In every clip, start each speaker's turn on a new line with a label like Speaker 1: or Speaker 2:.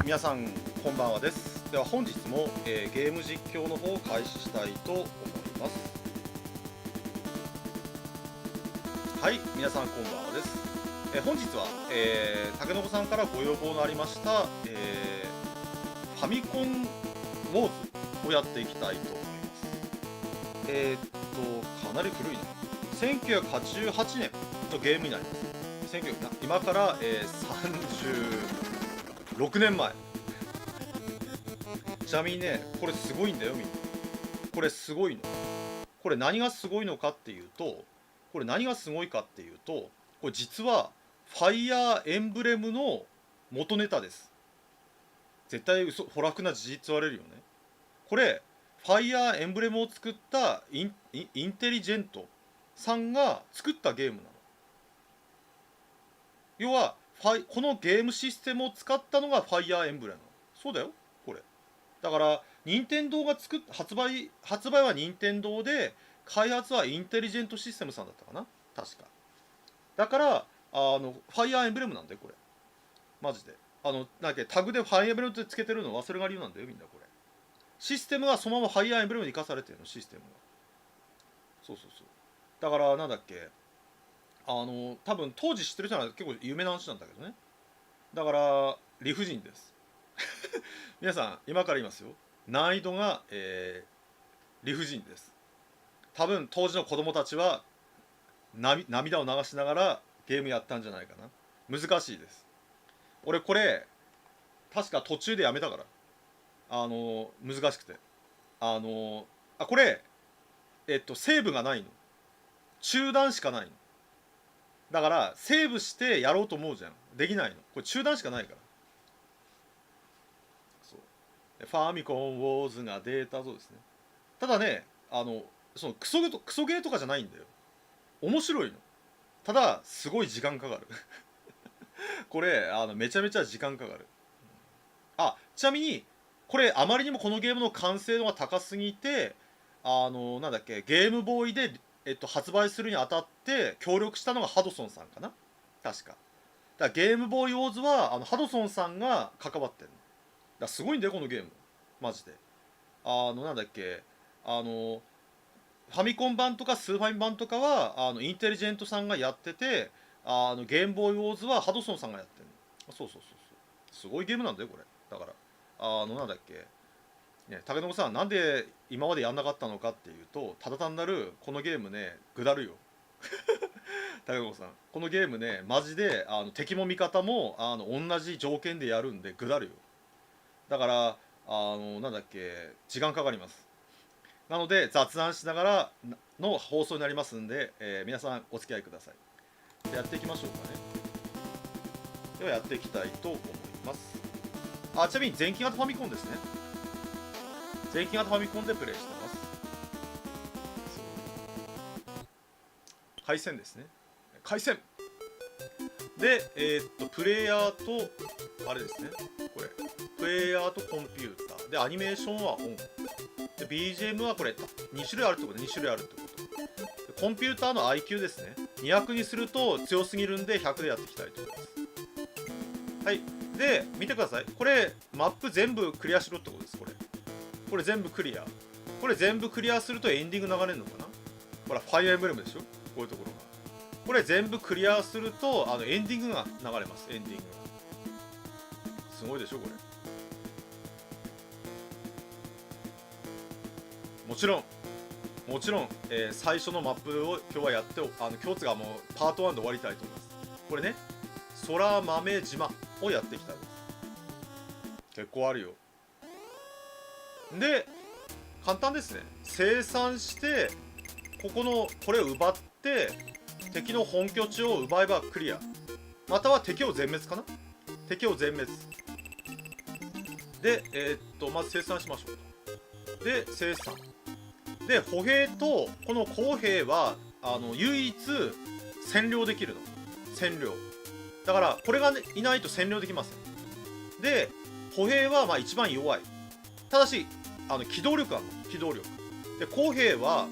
Speaker 1: 皆さんこんばんはです。では本日も、ゲーム実況の方を開始したいと思います。はい、皆さんこんばんはです。本日は、竹信さんからご要望のありました、ファミコンウォーズをやっていきたいと思います。かなり古いね。1988年のゲームになります。今から、36年前。ちなみにね、これすごいんだよ、みんな。これすごいの。これ何がすごいのかっていうと、これ実は、ファイヤーエンブレムの元ネタです。絶対ほらくな事実割れるよね。これ、ファイヤーエンブレムを作ったインテリジェントさんが作ったゲームなの。要は、このゲームシステムを使ったのがファイヤーエンブレムなの。そうだよ、これ。だから、任天堂が発売は任天堂で、開発はインテリジェントシステムさんだったかな確か。だから、ファイアーエンブレムなんだよ、これ。マジで。なんだっけ、タグでファイアーエンブレムってつけてるのはそれが理由なんだよ、みんなこれ。システムはそのままファイアーエンブレムに生かされてるの、システムが。そうそうそう。だから、なんだっけ、多分当時知ってる人は結構有名な話なんだけどね。だから、理不尽です。皆さん、今から言いますよ。難易度が、理不尽です。多分当時の子供たちは涙を流しながらゲームやったんじゃないかな。難しいです。俺これ確か途中でやめたから。難しくて。これセーブがないの。中断しかないの。だからセーブしてやろうと思うじゃん。できないの。これ中断しかないから。そう。ファミコンウォーズがデータそうですね。ただね、そのクソゲーとかじゃないんだよ。面白いの。ただすごい時間かかる。これめちゃめちゃ時間かかる。ちなみにこれあまりにもこのゲームの完成度が高すぎてなんだっけ、ゲームボーイで、発売するにあたって協力したのがハドソンさんかな確か。だからゲームボーイウォーズはハドソンさんが関わってるの。だからすごいんだよこのゲームマジで。なんだっけ、ファミコン版とかスーファミ版とかはインテリジェントさんがやってて、ゲームボーイウォーズはハドソンさんがやってるの。そうそうそうそう。すごいゲームなんだよこれ。だからなんだっけ、ね、竹信さんなんで今までやんなかったのかっていうと、ただ単なるこのゲームねぐだるよ。竹信さんこのゲームねマジで敵も味方も同じ条件でやるんでぐだるよ。だからなんだっけ、時間かかります。なので雑談しながらの放送になりますんで、皆さんお付き合いください。やっていきましょうかね。ではやっていきたいと思います。ちなみに前期型ファミコンですね。前期型ファミコンでプレイしてます。回線ですね。回線で、プレイヤーとあれですね、これプレイヤーとコンピューターで、アニメーションはオンで、 BGM はこれ2種類あるってこと。2種類あるってことで、コンピューターの IQ ですね、200にすると強すぎるんで100でやっていきたいと思います。はい。で見てください。これマップ全部クリアしろってことです。これ全部クリア。これ全部クリアするとエンディング流れるのかな。ほらファイアーエンブレムでしょ、こういうところが。これ全部クリアするとエンディングが流れます。エンディングすごいでしょこれ。もちろん、最初のマップを今日はやって今日つがもうパート1で終わりたいと思います。これね、空豆島をやっていきたいです。結構あるよ。で簡単ですね。生産してこれを奪って敵の本拠地を奪えばクリア、または敵を全滅かな。敵を全滅でまず生産しましょうと。で生産で歩兵とこの公兵は唯一占領できるの。占領だからこれが、ね、いないと占領できません。で歩兵はまあ一番弱い。ただし機動力あるの。機動力で、公兵は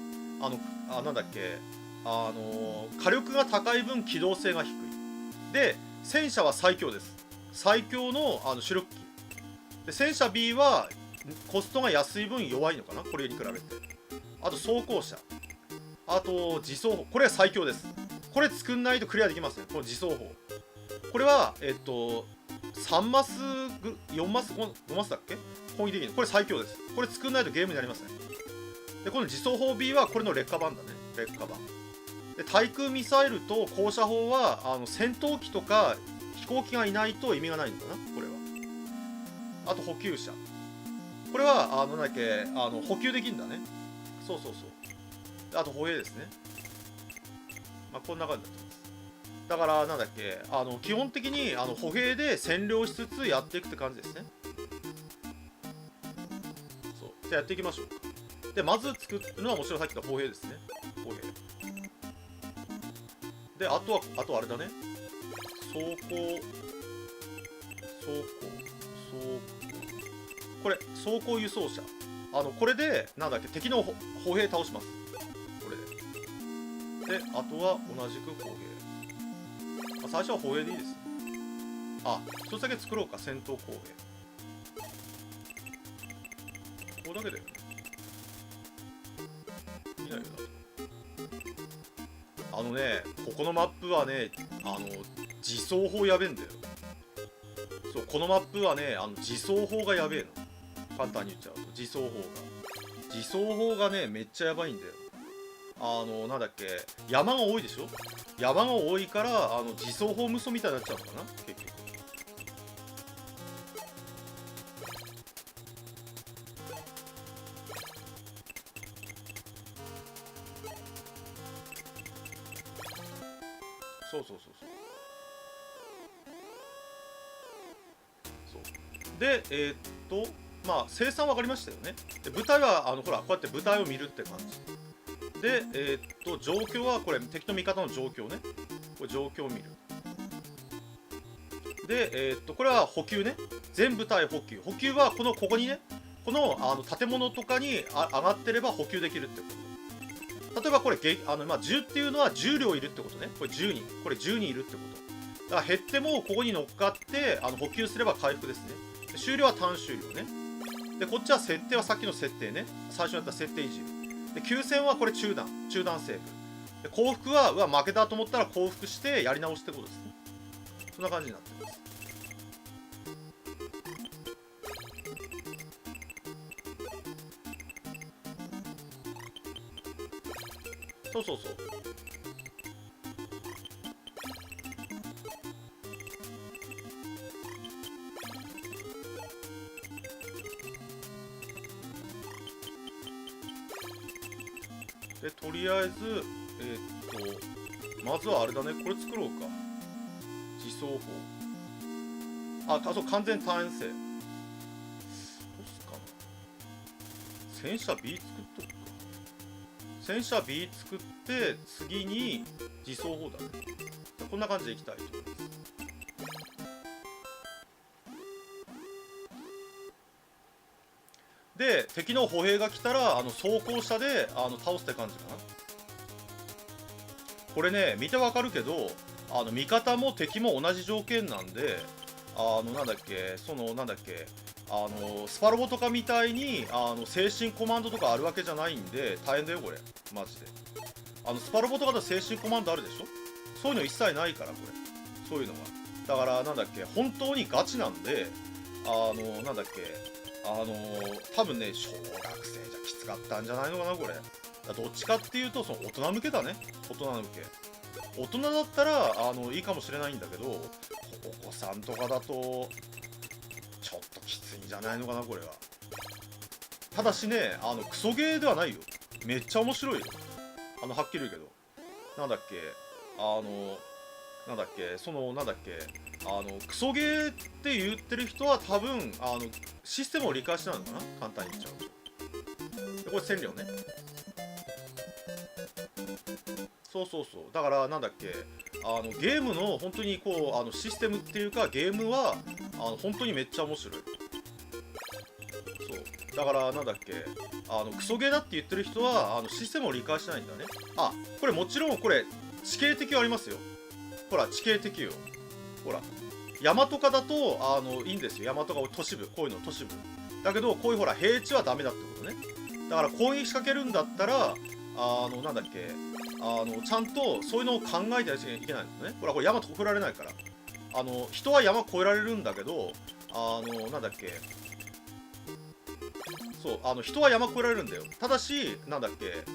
Speaker 1: なんだっけ、火力が高い分機動性が低い。で戦車は最強です。最強の主力機で戦車 B はコストが安い分弱いのかな、これに比べて。あと装甲車、あと自走砲、これは最強です。これ作んないとクリアできますね、この自走砲。これは3マス4マス 5, マスだっけ、攻撃できる。これ最強です。これ作んないとゲームになりますね。でこの自走砲 B はこれの劣化版だね、劣化版で。対空ミサイルと高射砲は戦闘機とか飛行機がいないと意味がないのかな、これは。あと補給車、これはなんだっけ、補給できるんだね。そうそうそう。あと歩兵ですね。まあこんな感じだと思います。だからなんだっけ、基本的に歩兵で占領しつつやっていくって感じですね。そうじゃあやっていきましょう。でまず作るのはもちろんさっき言った歩兵ですね。歩兵で、あとはあれだね、装甲、これ装甲輸送車、これでなんだっけ、敵の歩兵倒します、これで。であとは同じく歩兵、最初は歩兵でいいですね。あ、一つだけ作ろうか、戦闘歩兵。これだけだよね、いないよな。ここのマップはね、自走砲やべえんだよ。そう、このマップはね、自走砲がやべえの。簡単に言っちゃうと、自走砲がね、めっちゃやばいんだよ。なんだっけ、山が多いでしょ。山が多いから自走砲無双みたいになっちゃうのかな、結局。そうでまあ生産分かりましたよね。で舞台はほらこうやって舞台を見るって感じで、状況はこれ敵と味方の状況ね、これ状況を見る。でこれは補給ね、全部隊補給はここにね、この建物とかに上がってれば補給できるってこと。例えばこれ10っていうのは10両いるってことね。これ10人、これ10人いるってこと。だから減ってもここに乗っかって補給すれば回復ですね。で終了は単終了ね。でこっちは設定はさっきの設定ね、最初にやった設定維持。で休戦はこれ中断セーフ。で降伏は負けたと思ったら降伏してやり直しってことですね。そんな感じになってます。そうでとりあえずまずはあれだね、これ作ろうか、自走砲。そう、完全単円性。どうすかな、戦車 B 作っとくか。戦車 B 作って次に自走砲だね。こんな感じでいきたいと思います。で敵の歩兵が来たら装甲車で倒すって感じかな。これね見てわかるけど味方も敵も同じ条件なんでなんだっけスパロボとかみたいに精神コマンドとかあるわけじゃないんで大変だよこれマジで。スパロボとかだと精神コマンドあるでしょ。そういうの一切ないからこれ、そういうのが。だからなんだっけ、本当にガチなんでなんだっけ多分ね小学生じゃきつかったんじゃないのかなこれ。どっちかっていうとその大人向けだね。大人だったらいいかもしれないんだけど、お子さんとかだとちょっときついんじゃないのかなこれは。ただしねクソゲーではないよ。めっちゃ面白いよ。はっきり言うけど、なんだっけクソゲーって言ってる人は多分システムを理解してないのかな、簡単に言っちゃうと。でこれ1000両ね。そうだからなんだっけゲームの本当にこうシステムっていうかゲームは本当にめっちゃ面白い。そうだからなんだっけクソゲーだって言ってる人はシステムを理解してないんだね。これもちろんこれ地形適用ありますよ。ほら地形適用、ほら山とかだといいんですよ。山とか都市部、こういうの都市部だけど、こういうほら平地はダメだってことね。だから攻撃仕掛けるんだったらなんだっけ、ちゃんとそういうのを考えてやらなきゃいけないのね。ほらこれ山越えられないから、人は山越えられるんだけど、なんだっけ、そう、人は山越えられるんだよ。ただしなんだっけ、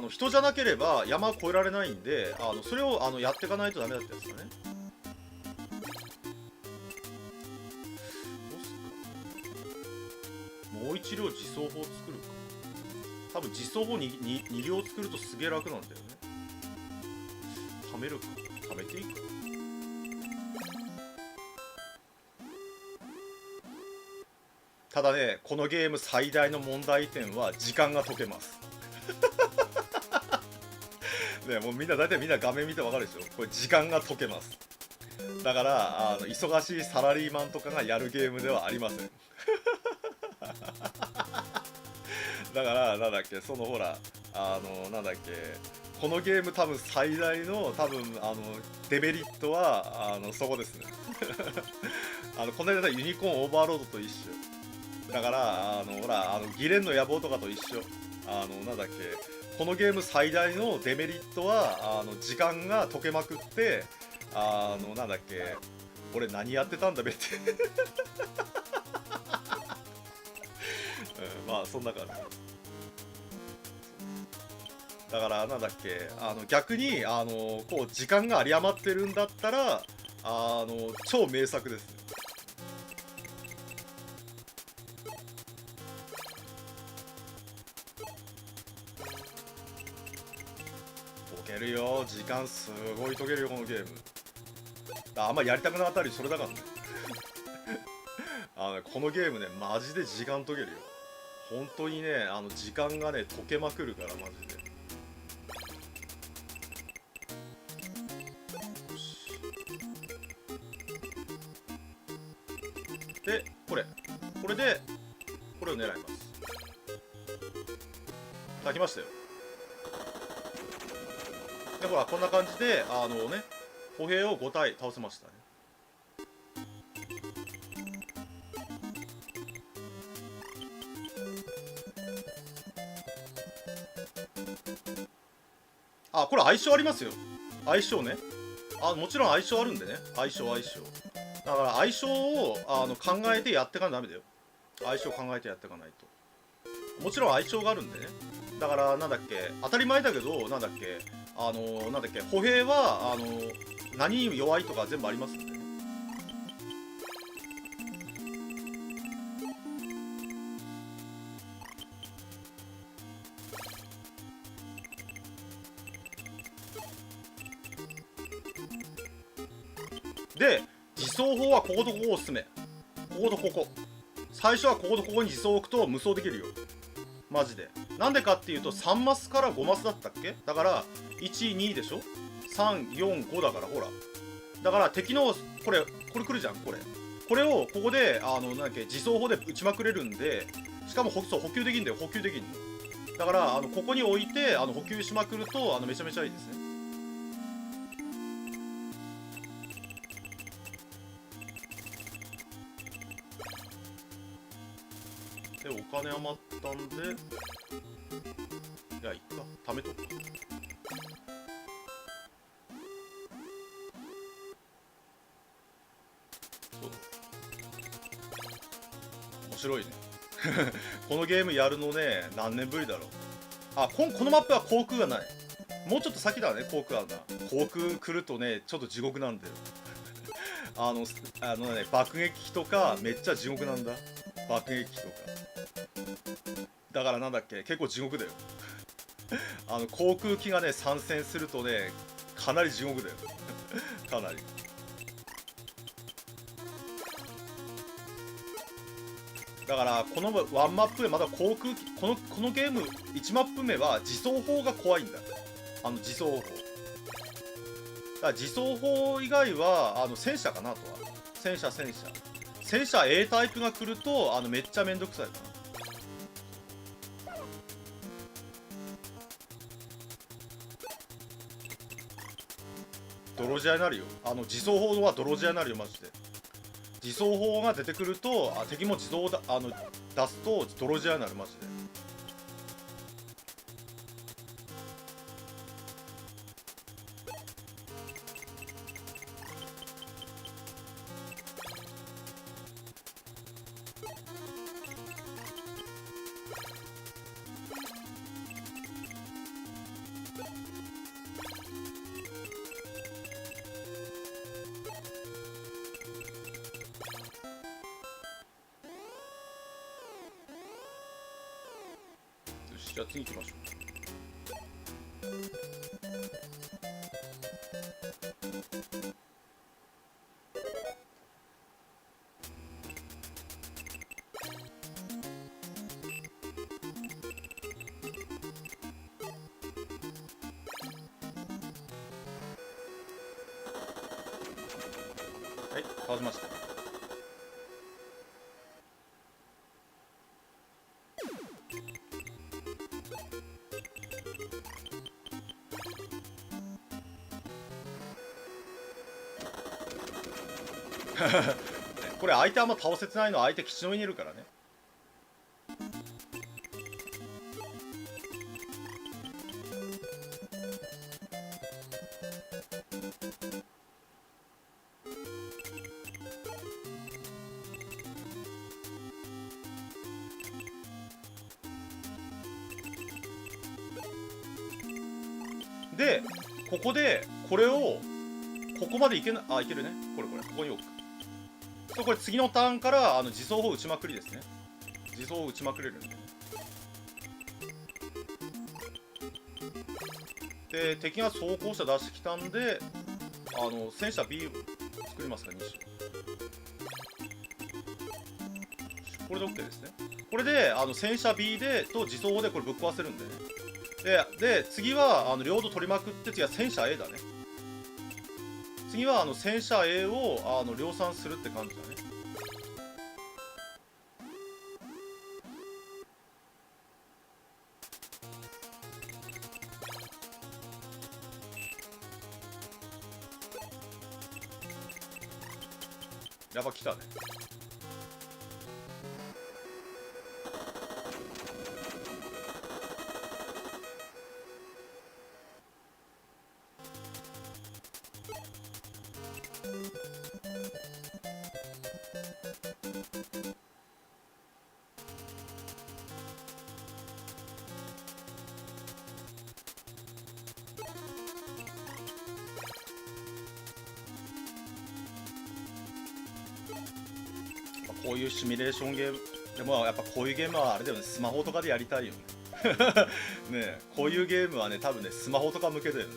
Speaker 1: 人じゃなければ山越えられないんで、それをやっていかないとダメだったやつだね。どうすっか、もう一両自走砲作るか。多分自走砲に 2両作るとすげえ楽なんだよね。貯めるか、貯めていいか。ただね、このゲーム最大の問題点は時間が解けますね、もうみんな大体みんな画面見てわかるでしょ。これ時間が解けます。だから忙しいサラリーマンとかがやるゲームではありませんだからなんだっけ、そのほらなんだっけ、このゲーム多分最大のデメリットはそこですねこの間のユニコーンオーバーロードと一緒だから、ほらギレンの野望とかと一緒。なんだっけ、このゲーム最大のデメリットは時間が解けまくって、なんだっけ、俺何やってたんだべってまあそんな感じだから、なんだっけ、逆にこう時間が有り余ってるんだったら超名作ですね。解けるよ、時間すごい解けるよこのゲーム。あんまやりたくなかったりそれだからねこのゲームねマジで時間解けるよ。本当にね時間がね解けまくるからマジで。でこれでこれを狙います。炊きましたよ。でほらこんな感じで歩兵を5体倒せましたね。あ、これ相性ありますよ。相性ね。もちろん相性あるんでね。相性。だから相性を考えてやっていかないとダメだよ。相性考えてやっていかないと。もちろん相性があるんでね。だからなんだっけ、当たり前だけど、なんだっけ、歩兵は何に弱いとか全部ありますんでね。で自走砲はこことここおすすめ。こことここ、最初はこことここに自走を置くと無双できるよマジで。なんでかっていうと3マスから5マスだったっけ。だから12でしょ、345だから、ほらだから敵のこれ来るじゃん。これをここでなんだっけ、自走砲で撃ちまくれるんで、しかもそう補給できるんだよ。補給できるのだからここに置いて補給しまくるとめちゃめちゃいいですね。でお金余ったんで、いやいっか、貯めとくか。そうだ、面白いねこのゲームやるのね何年ぶりだろう。このマップは航空がない。もうちょっと先だね、航空あるな。航空来るとねちょっと地獄なんだよ爆撃機とかめっちゃ地獄なんだ。爆撃機とかだからなんだっけ、結構地獄だよ航空機がね参戦するとねかなり地獄だよかなり。だからこのワンマップでまだ航空機、このゲーム1マップ目は自走砲が怖いんだ。自走砲だから自走砲以外は戦車かな。あとは戦車 A タイプが来るとめっちゃめんどくさいかな。泥仕合になるよ。自走砲は泥仕合になるよマジで。自走砲が出てくると敵も自走を出すと泥仕合になるマジで。じゃあ次行きましょう。はい、倒しました。これ相手あんま倒せてないのは相手基地の上にいるからね。でここでこれをここまでいけな、いけるね。これここに置く。これ次のターンから自走砲打ちまくりですね。自走砲打ちまくれるんで。で敵が装甲車出してきたんで戦車 B を作りますか2種。これで OK ですね。これで戦車 B でと自走砲でこれぶっ壊せるんでね。で次は領土取りまくって、次は戦車 A だね。次は戦車 A を量産するって感じだね。やっぱ来たね。こういうシミュレーションゲームでもやっぱこういうゲームはあれだよね、スマホとかでやりたいよね。ね、こういうゲームはね多分ねスマホとか向けだよね。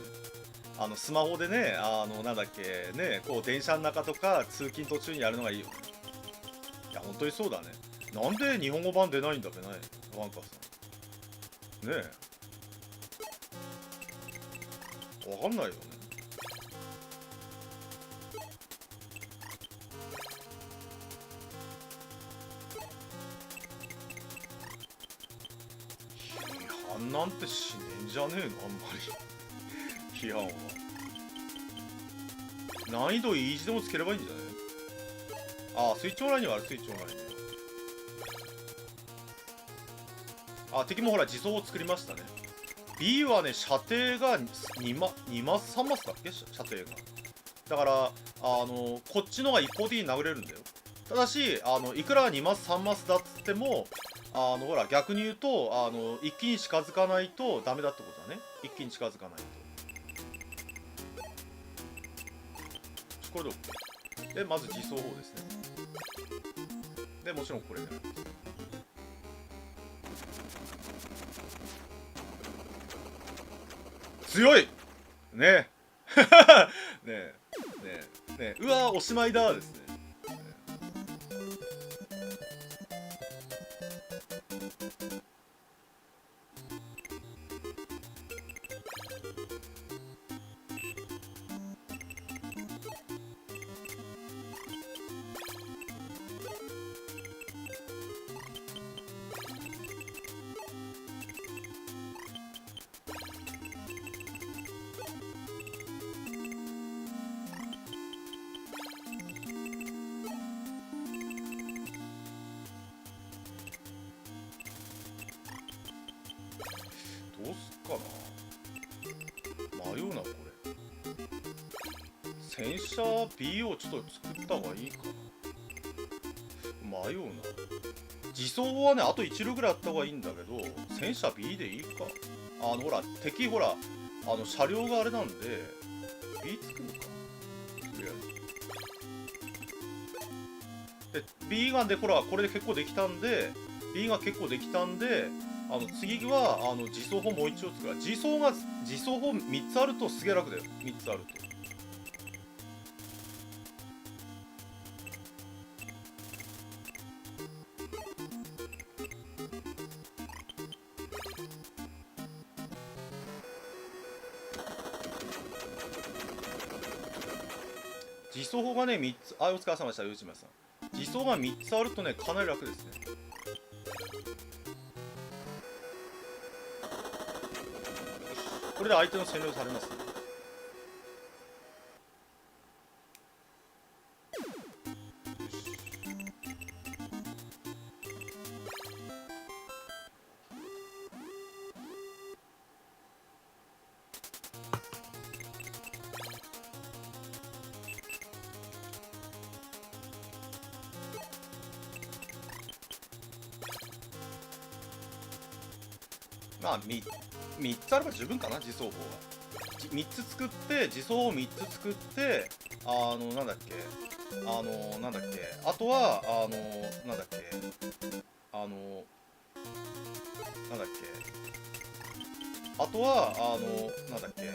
Speaker 1: スマホでねなんだっけね、こう電車の中とか通勤途中にやるのがいいよね。いや本当にそうだね。なんで日本語版出ないんだべないワンカさんねえ、わかんないよね。批判なんてしねえんじゃねえのあんまり。批判は難易度イージーでもつければいいんじゃない？スイッチオンラインにはある。スイッチオンラインに敵もほら自走を作りましたね。 B はね射程が2マス3マスだっけ、射程が。だからこっちのが一方的に殴れるんだよ。ただしいくら2マス3マスだっつってもほら逆に言うと一気に近づかないとダメだってことだね。一気に近づかないと。これで OK で、まず自走砲ですね。でもちろんこれで強いねえねえうわおしまいだですね。かな。迷うなこれ。戦車 B をちょっと作った方がいいかな。迷うな。自走はねあと1両ぐらいあった方がいいんだけど、戦車 B でいいか。ほら敵ほら車両があれなんで B 作るか。とりあえずで B がでほらこれで結構できたんで B が結構できたんで、次は自走砲もう一応作る。自走砲3つあるとすげえ楽だよ。3つあると。自走砲がね3つ、お疲れ様でした、内村さん。自走が3つあるとねかなり楽ですね。これで相手の占領されますね。まあ 3つあれば十分かな。自走砲は3つ作って、自走砲3つ作って、なんだっけ、なんだっけ、あとはなんだっけ、なんだっけ、あとはなんだっけ、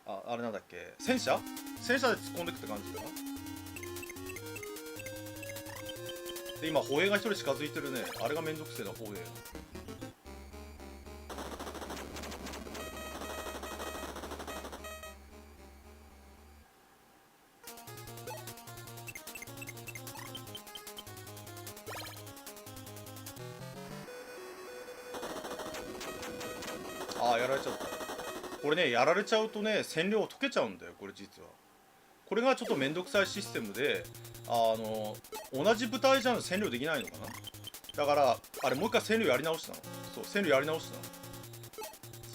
Speaker 1: あれなんだっけ、戦車で突っ込んでいくって感じかな。で今歩兵が1人近づいてるね。あれがめんどくせえな歩兵。やられちゃった。これねやられちゃうとね占領解けちゃうんだよこれ実は。これがちょっとめんどくさいシステムで、同じ部隊じゃ占領できないのかな。だからあれもう一回占領やり直しなの。そう占領やり直しなの。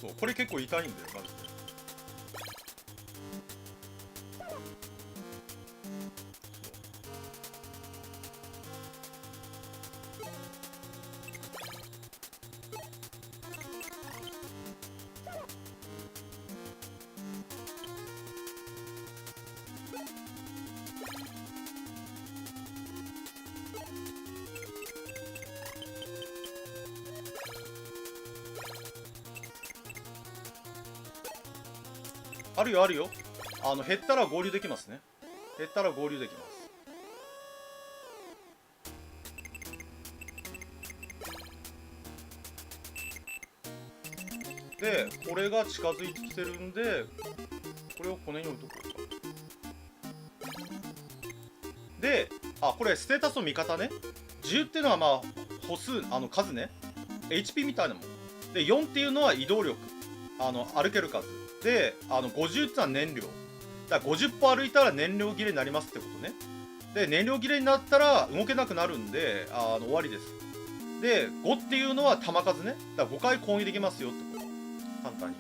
Speaker 1: そうこれ結構痛いんだよマジで。あるよあるよ。減ったら合流できますね。減ったら合流できます。でこれが近づいてきてるんでこれをこの辺に置いとこうか。でこれステータスの見方ね。10っていうのはまあ歩数数ね。 HP みたいなもんで、4っていうのは移動力、歩ける数で、50っていうのは燃料だから50歩歩いたら燃料切れになりますってことね。で燃料切れになったら動けなくなるんで終わりです。で5っていうのは弾数ね。だから5回攻撃できますよってこと。簡単に。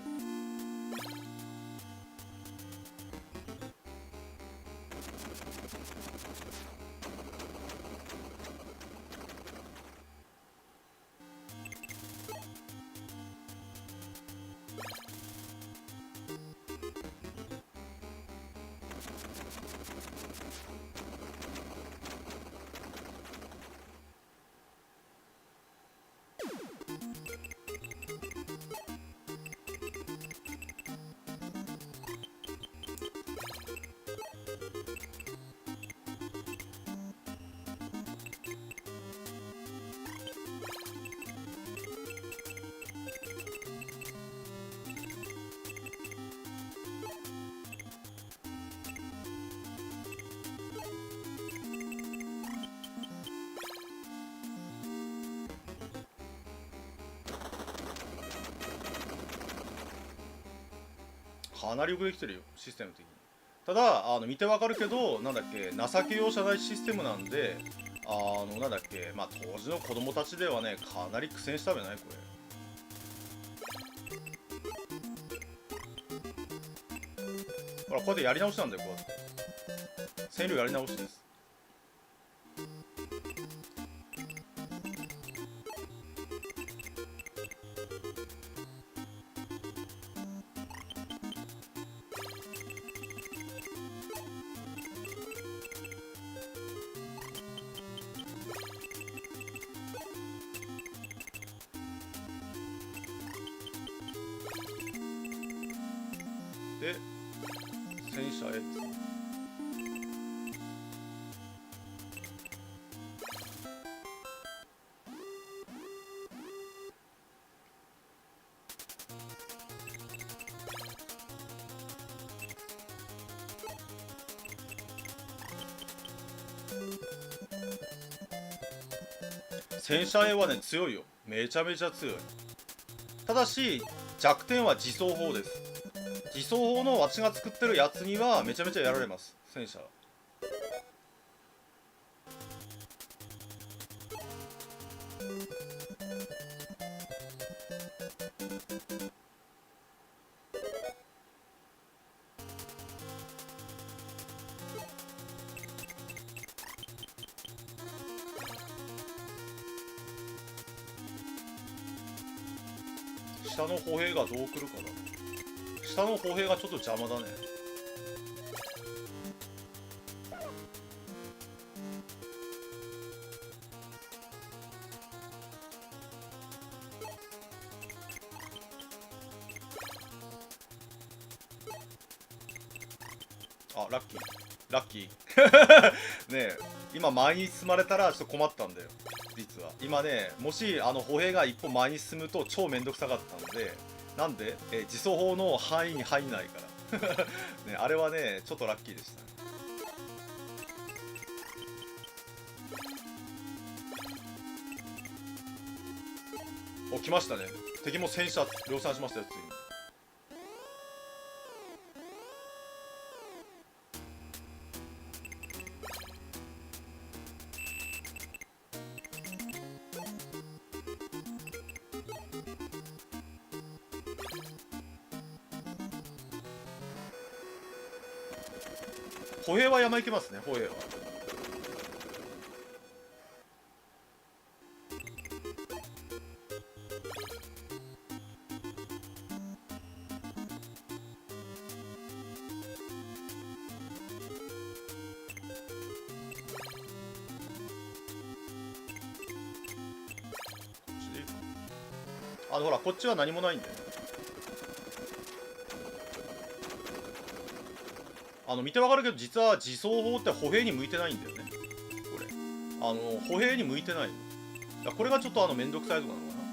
Speaker 1: かなりよくできてるよシステム的に。ただ見てわかるけどなんだっけ、情け容赦ないシステムなんでなんだっけ、まあ当時の子供たちではね、かなり苦戦したべないこれ。ほら、こうやってやり直しなんだよ、こうやって。占領やり直しです。で、戦車へですね。戦車 A はね強いよ、めちゃめちゃ強い。ただし弱点は自走砲です。自走砲の私が作ってるやつにはめちゃめちゃやられます、戦車。下の歩兵がどう来るかな。下の歩兵がちょっと邪魔だね。あ、ラッキーラッキーねえ、今前に進まれたらちょっと困ったんだよ実は。今ね、もし歩兵が一歩前に進むと超めんどくさかったんで、なんで、自走砲の範囲に入んないからね、あれはねちょっとラッキーでしたね。お、来ましたね。敵も戦車量産しましたよ、ついに。歩兵は山行けますね、歩兵は。ほらこっちは何もないんだよ。見てわかるけど実は自走砲って歩兵に向いてないんだよね、これ。歩兵に向いてない。これがちょっとめんどくさいとこなのかな。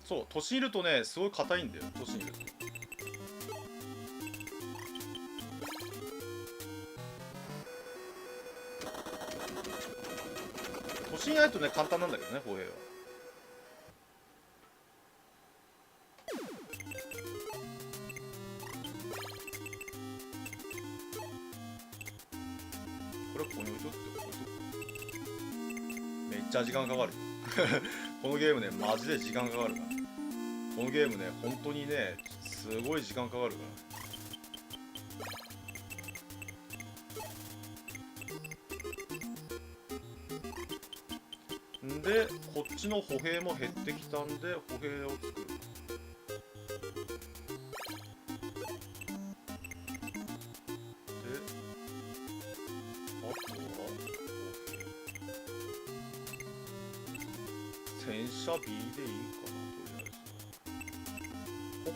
Speaker 1: そう、都心いるとねすごい硬いんだよ、都心いると。都心ないとね簡単なんだけどね、歩兵は。これここに置いとくって置いとく。めっちゃ時間かかるこのゲームねマジで時間かかるから。このゲームね本当にねすごい時間かかるから。んでこっちの歩兵も減ってきたんで歩兵を作る。であとは歩兵戦車 B でいいかな。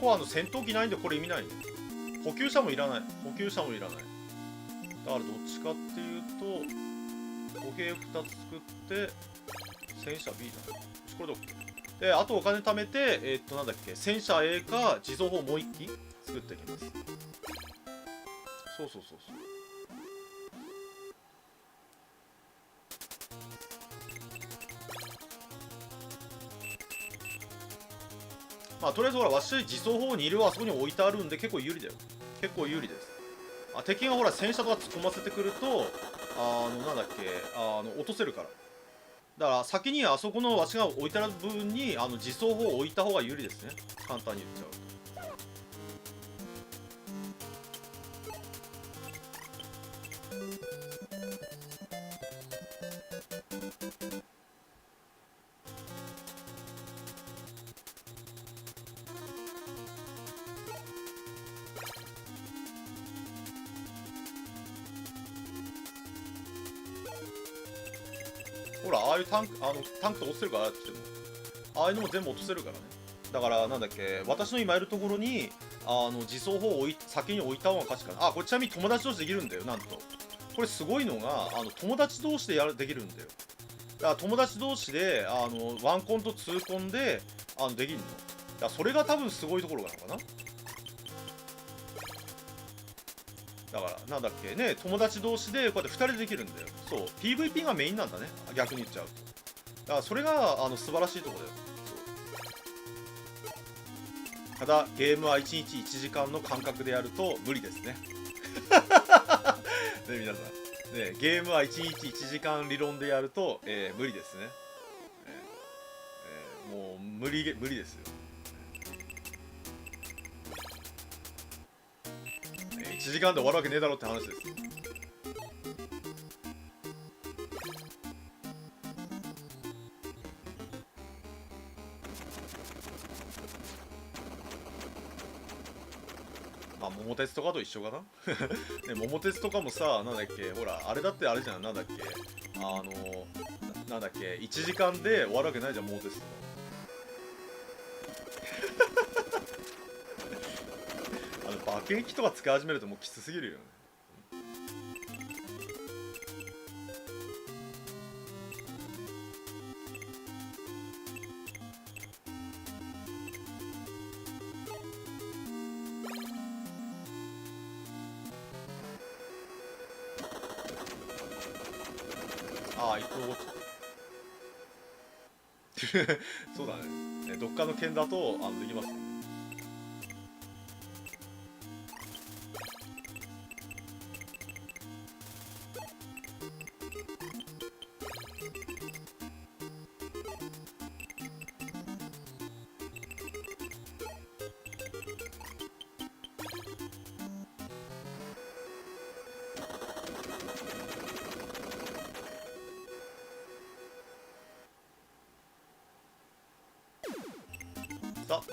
Speaker 1: こは戦闘機ないんでこれ意味ないね。補給車もいらない。補給車もいらない。だからどっちかっていうと歩兵2つ作って戦車 B だね。これで OK。であとお金貯めてなんだっけ、戦車 A か自走砲もう1機作っていきます。そうそうそうそう。まあとりあえずほらわし自走砲2両あそこに置いてあるんで結構有利だよ。結構有利です。敵がほら戦車とか突っ込ませてくるとなんだっけ落とせるから。だから先にあそこのわしが置いてある部分に自走砲を置いた方が有利ですね。簡単に言っちゃう。ほらああいうタンクと落ちてるからって言ってもああいうのも全部落とせるからね。だからなんだっけ、私の今いるところに自走砲を先に置いた方が勝ちかな。これちなみに友達同士できるんだよ。なんとこれすごいのが友達同士でできるんだよ。だから友達同士でワンコンとツーコンでできるの。だからそれが多分すごいところなのかな。だからなんだっけね、友達同士でこうやって2人でできるんだよ。そう PVP がメインなんだね、逆に言っちゃうと。だからそれが素晴らしいところだよ。ただゲームは1日1時間の間隔でやると無理ですね。ね、皆さん、ね、ゲームは1日1時間理論でやると、無理ですね。もう無理ですよ。1時間で終わるわけねえだろって話です。まあ桃鉄とかと一緒かな。ね、桃鉄とかもさ、なんだっけ、ほらあれだってあれじゃん、なんだっけ、なんだっけ、1時間で終わるわけないじゃん、桃鉄とか。爆撃とか使い始めるともうきつすぎるよね。一個落ちそうだね。どっかの県だとできますよね。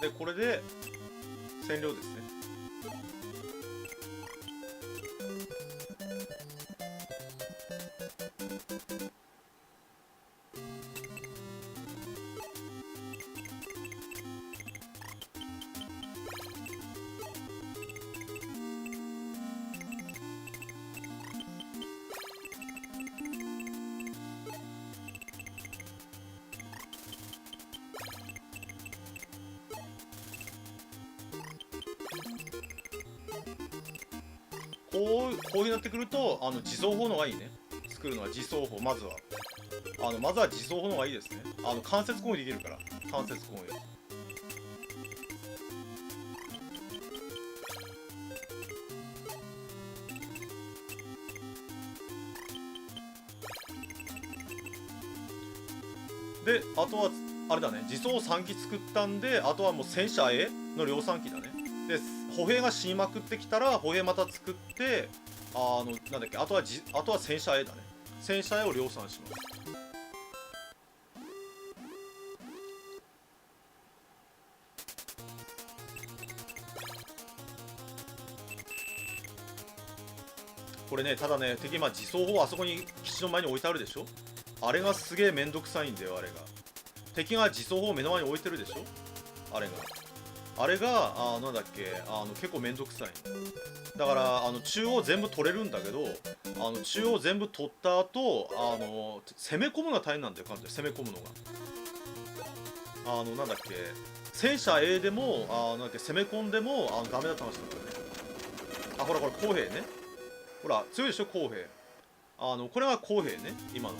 Speaker 1: でこれで占領ですね。こういう風になってくると自走砲の方がいいね。作るのは自走砲。まずは自走砲の方がいいですね。間接攻撃できるから。間接攻撃で、あとはあれだね、自走3機作ったんで、あとはもう戦車 A の量産機だね。で歩兵が死にまくってきたら歩兵また作って、なんだっけ、あとは戦車 A だね。戦車 A を量産します。これね、ただね、敵今自走砲あそこに基地の前に置いてあるでしょ。あれがすげえめんどくさいんだよ。あれが敵が自走砲を目の前に置いてるでしょ。あれがあれがなんだっけ結構めんどくさいだから中央全部取れるんだけど中央全部取った後攻め込むのが大変なんだよ。感じで攻め込むのがなんだっけ戦車 A でもなんだっけ攻め込んでもダメだった話なんだよね。ほらこれ公平ね。ほら強いでしょ公平。これが公平ね今の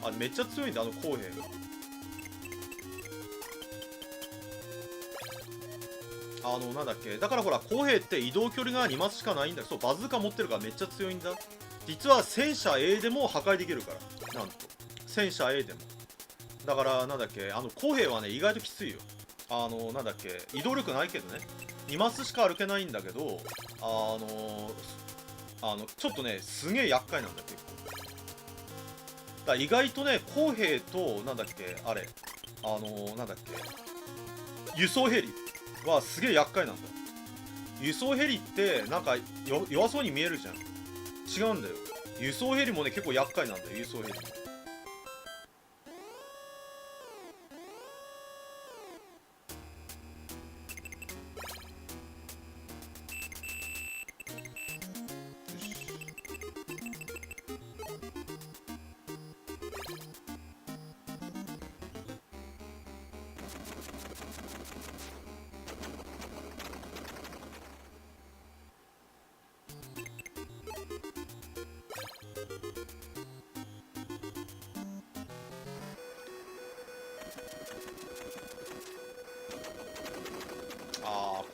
Speaker 1: が。めっちゃ強いんだ公平が。なんだっけだからほら公平って移動距離が2マスしかないんだけど、そうバズーカ持ってるからめっちゃ強いんだ。実は戦車 A でも破壊できるからなんと戦車 A でも。だからなんだっけ公平はね意外ときついよ。なんだっけ移動力ないけどね2マスしか歩けないんだけどちょっとねすげえ厄介なんだよ結構。だから意外とね公平となんだっけなんだっけ輸送ヘリはすげえ厄介なんだよ。輸送ヘリってなんか弱そうに見えるじゃん。違うんだよ。輸送ヘリもね結構厄介なんだよ輸送ヘリ。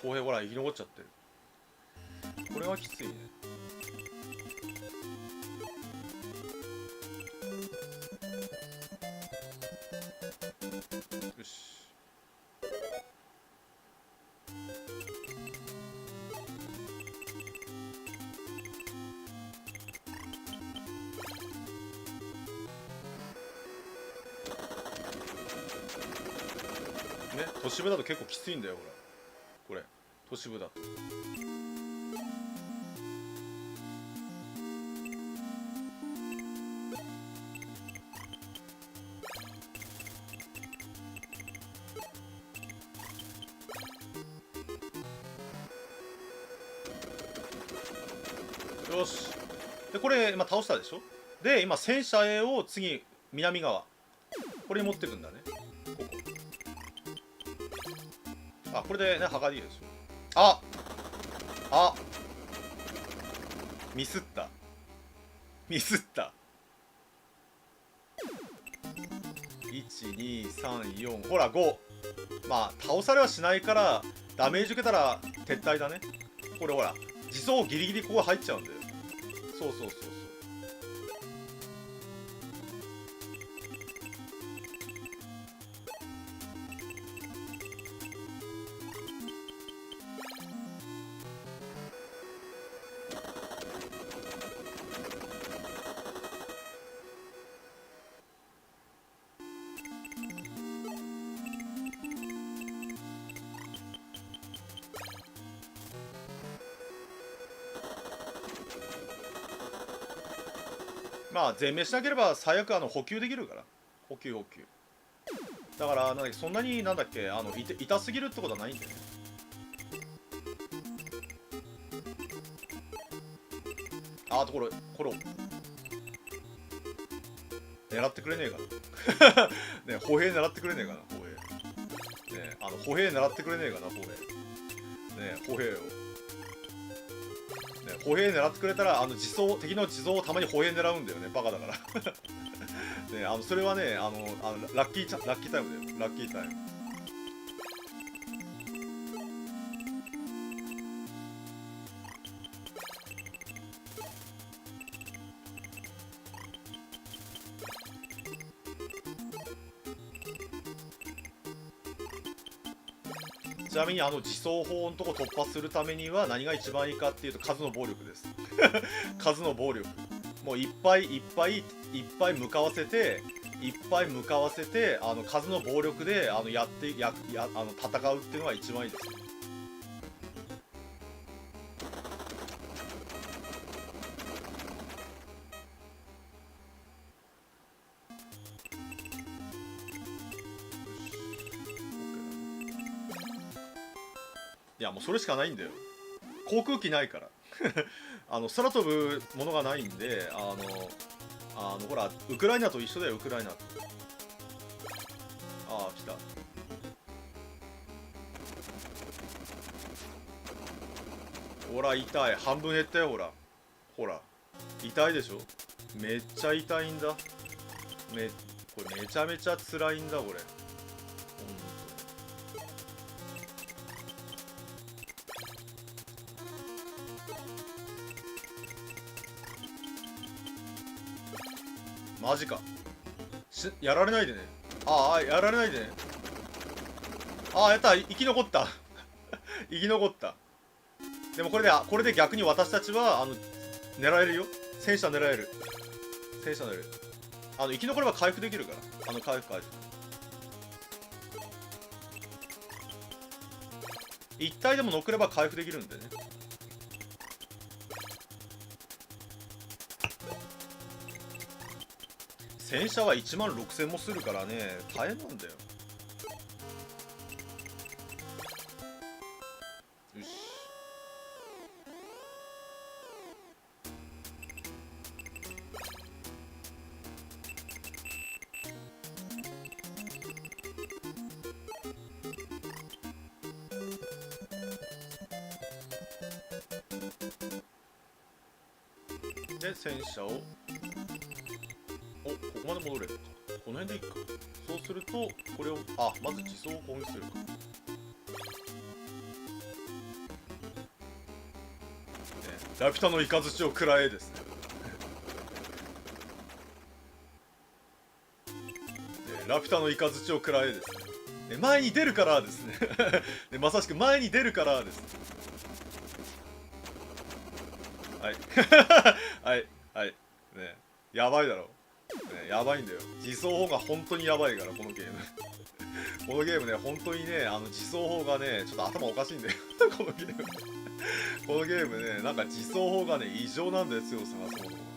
Speaker 1: 公平ほら生き残っちゃってる。これはきついね。よしね都市部だと結構きついんだよほらこれ都市部だと。よしでこれ今倒したでしょ。で今戦車 A を次南側これに持ってくんだね。こここれでね剥がれるでしょ。あミスったミスった1234ほら5。まあ倒されはしないからダメージ受けたら撤退だね。これほら自走ギリギリここ入っちゃうんだよ。そうそうそうそう。まあ全滅しなければ最悪補給できるから補給だからなんだっけそんなになんだっけ痛すぎるってことはないんだよね。あとこれ狙ってくれねえかなね歩兵狙ってくれねえかな歩兵ね歩兵狙ってくれねえかな歩兵ね歩兵を歩兵狙ってくれたら敵の自走をたまに歩兵狙うんだよねバカだからねそれはねラッキータイムだよラッキータイム。ちなみに自走砲のとこ突破するためには何が一番いいかっていうと数の暴力です数の暴力もういっぱい向かわせて数の暴力で戦うっていうのが一番いいです。いやもうそれしかないんだよ。航空機ないから空飛ぶものがないんで、ほらウクライナと一緒だよ、ウクライナと。ああ来た。ほら痛い、半分減ったよ。ほらほら痛いでしょ。めっちゃ痛いんだ。これめちゃめちゃ辛いんだこれ。マジか。やられないでね。やられないでね。やった、生き残った生き残った。でもこれで逆に私たちは狙えるよ。戦車狙える。戦車狙える。生き残れば回復できるから。回復。一体でも残れば回復できるんでね。戦車は1万6000もするからね、大変なんだよ。よし。で戦車をここまで戻れるか。この辺でいいか。そうするとこれをまず自走を攻撃するか。ラピュタの雷を食らえですねラピュタの雷を食らえですね。前に出るからですねまさしく前に出るからですね。はいはいはいね、やばいだろ。やばいんだよ。自走法が本当にやばいから、このゲームこのゲームね、本当にね、自走法がね、ちょっと頭おかしいんだよこのゲームこのゲームね、なんか自走法がね、異常なんだよ、強さが。そもそも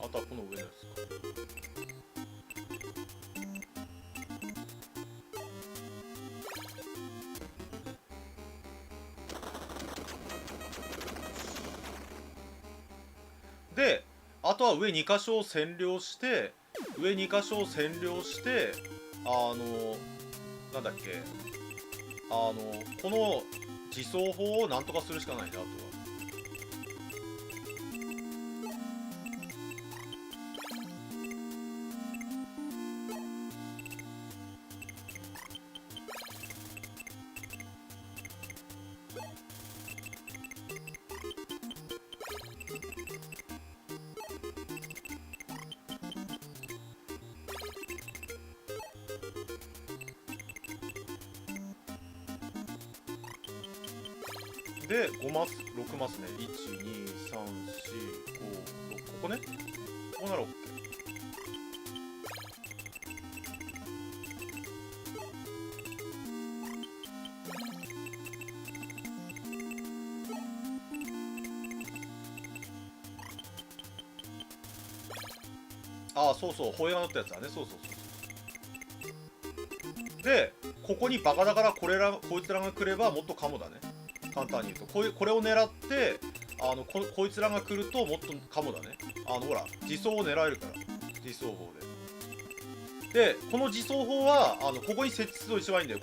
Speaker 1: あとはこの上のやつか。で、あとは上2箇所を占領して、なんだっけ、この自走法をなんとかするしかないね、あとは。で5マス6マスね。12345、6、ここね。こうなら OK。そうそう、ホエが乗ったやつだね。そうそうそう。でここにバカだからこいつらが来ればもっとカモだね。簡単に言うとこれを狙ってこいつらが来るともっとカモだね。ほら自走を狙えるから、自走法で。この自走法はここに設置すると一番いいんだよ。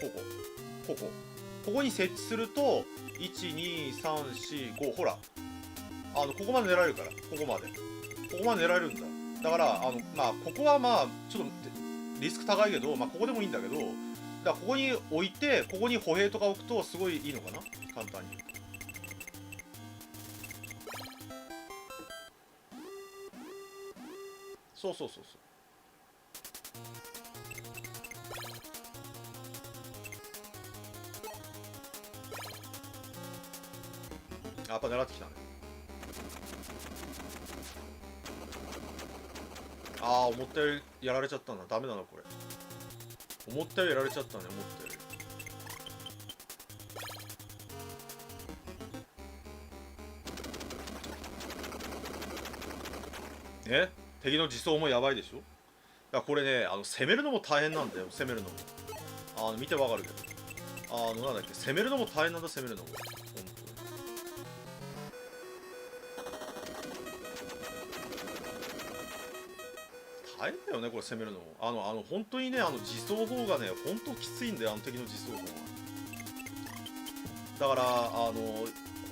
Speaker 1: ここに設置すると12345、ほらここまで狙えるから。ここまで狙えるんだ。だからここはちょっとリスク高いけど、ここでもいいんだけど、だからここに置いて、ここに歩兵とか置くとすごいいいのかな、簡単に言うと。そうそうそうそう。やっぱ狙ってきたね。ああ、思ったよりやられちゃったんだ。ダメだなこれ。思ったよりやられちゃったね。思ったより。敵の自走もやばいでしょ。だからこれね、攻めるのも大変なんだよ。攻めるのも見てわかるけど、なんだっけ、攻めるのも大変なんだ。攻めるのも本当に大変だよねこれ。攻めるのも本当にね、自走砲がね本当きついんだよ、敵の自走砲は。だから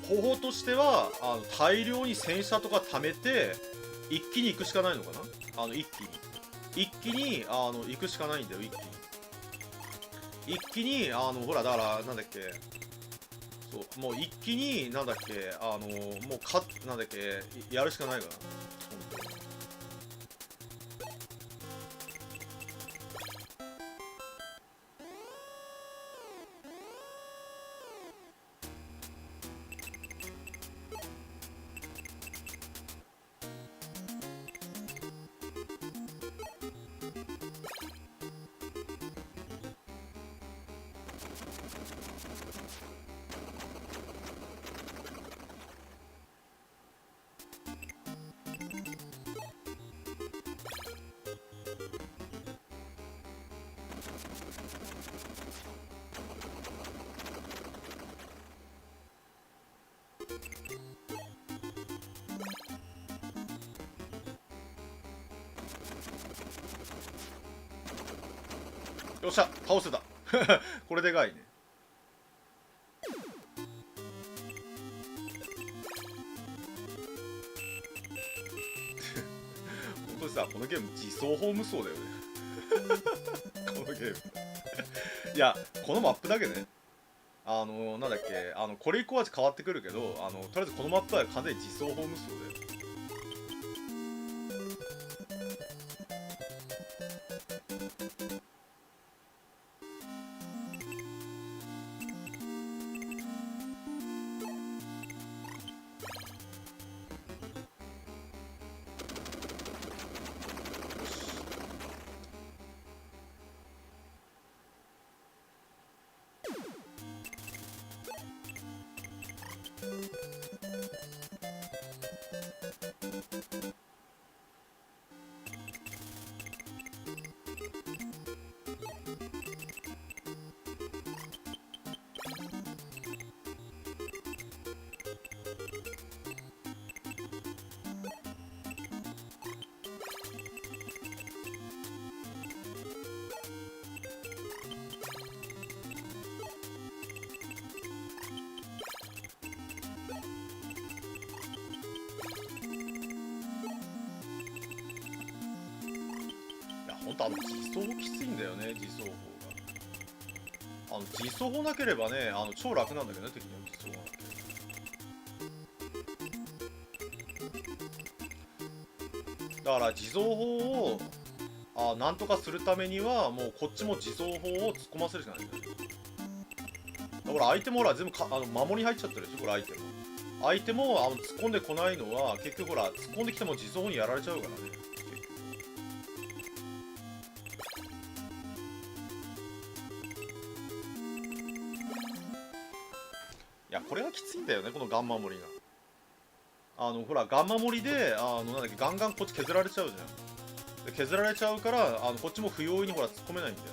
Speaker 1: 方法としては大量に戦車とか貯めて一気に行くしかないのかな。一気に行くしかないんだよ。一気にほらだからなんだっけ、そうもう一気になんだっけもうなんだっけやるしかないから。よっしゃ倒せたこれでかいね。本当にさ、このゲーム自走砲無双だよねこのゲームいや、このマップだけね、なんだっけ、これ以降は変わってくるけど、とりあえずこのマップは完全に自走砲無双で。ほんと自走砲きついんだよね。自走砲が自走砲なければね超楽なんだけどね、敵の自走砲がなければ。だから自走砲をなんとかするためにはもうこっちも自走砲を突っ込ませるしかないんだよ。だから相手もほら全部守りに入っちゃってるでしょこれ。相手も突っ込んでこないのは結局ほら突っ込んできても自走砲にやられちゃうからね。いやこれがきついんだよね、このガン守りが。ほらガン守りでなんだっけ、ガンガンこっち削られちゃうじゃん。で削られちゃうからこっちも不用意にほら突っ込めないんだよね。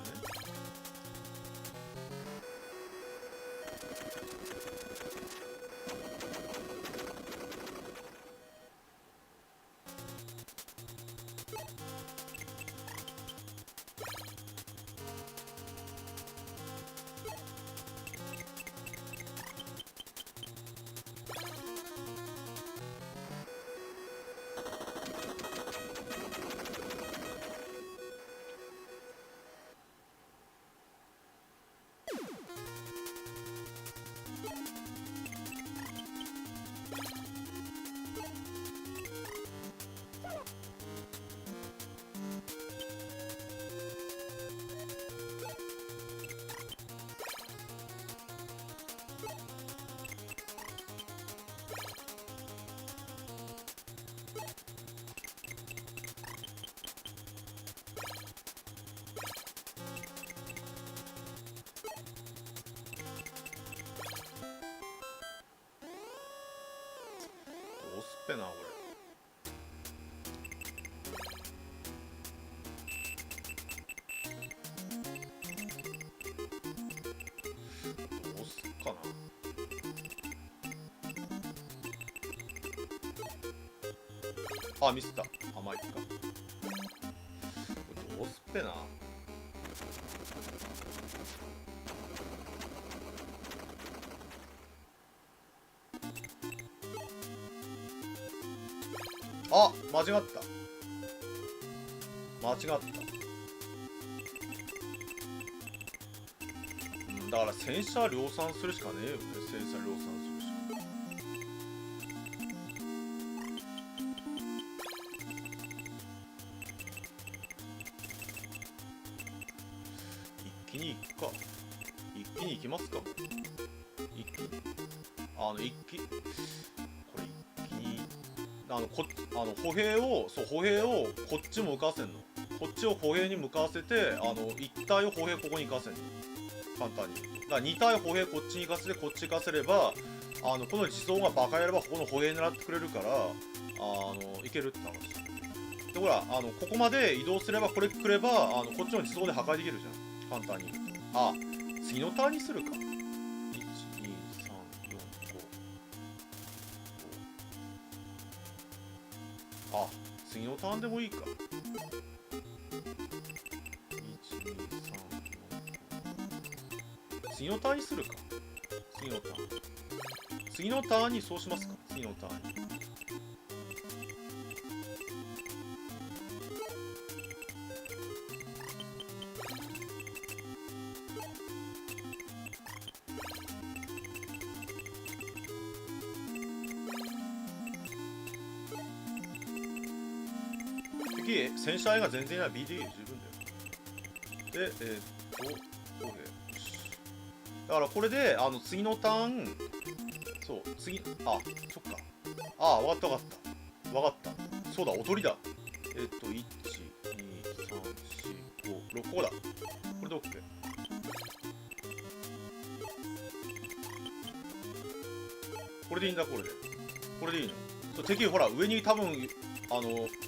Speaker 1: ぺなこれ。どうすっかな。あ、ミスった。あ、まあいっか。これどうすっぺな。あ、間違った。間違った。だから戦車量産するしかねえよね。戦車量産するしか。一気に行くか。一気に行きますか。一気に。一気。これ一気に。歩兵を、そう、歩兵をこっちも向かわせんの。こっちを歩兵に向かわせて、1体を歩兵ここに行かせんの。簡単に。だから2体歩兵こっちに行かせて、こっち行かせれば、この地層がバカやれば、ここの歩兵狙ってくれるから、いけるって話。で、ほら、ここまで移動すれば、これ来れば、こっちの地層で破壊できるじゃん。簡単に。あ、次のターンにするか。1、2、3、4、5。あ、次のターンでもいいか。次のターンにするか。次のターン。次のターンにそうしますか。次のターンに。敵、戦車 A が全然いない BD 十分だよ。で、歩兵。だからこれで次のターン、そう次、あ、そっか、あ、分かった分かった分かった、そうだ、踊りだ。1、2、3、4、5、6個だ。これで OK。 これでいいんだ。これでいいの。そう、敵ほら上に多分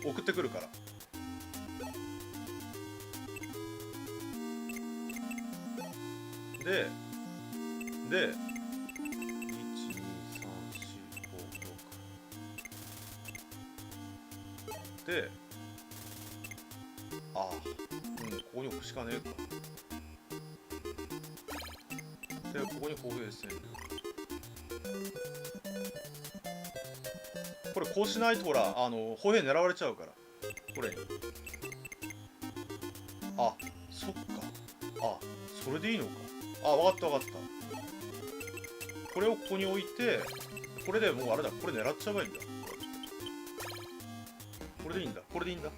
Speaker 1: 送ってくるから。で1、2、3、4、5、6で、ああ、うん、ここに置くしかねえか。で、ここに歩兵戦力。これこうしないとほら、歩兵狙われちゃうから。これに。あ、そっか。あ、それでいいのか。あ、わかったわかった。これをここに置いて、これでもうあれだ、これ狙っちゃえばいいんだ。これでいいんだ、これでいいんだ。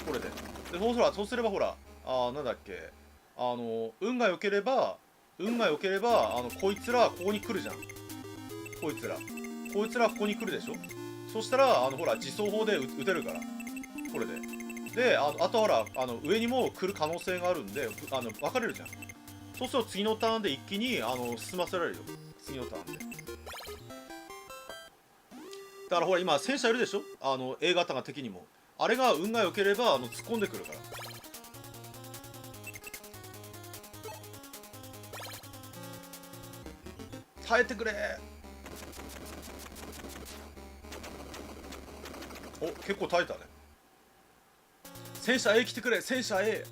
Speaker 1: これで。で、そうすればほら、なんだっけ、運が良ければ、こいつらここに来るじゃん。こいつらここに来るでしょ。そしたら、ほら、自走砲で撃てるから。これで。で、あとほら、上にも来る可能性があるんで、分かれるじゃん。そうすると次のターンで一気に進ませられるよ。次のターンで。だからほら今戦車いるでしょ。A 型が敵にも。あれが運が良ければ突っ込んでくるから。耐えてくれ。お、結構耐えたね。戦車 A 来てくれ。戦車 A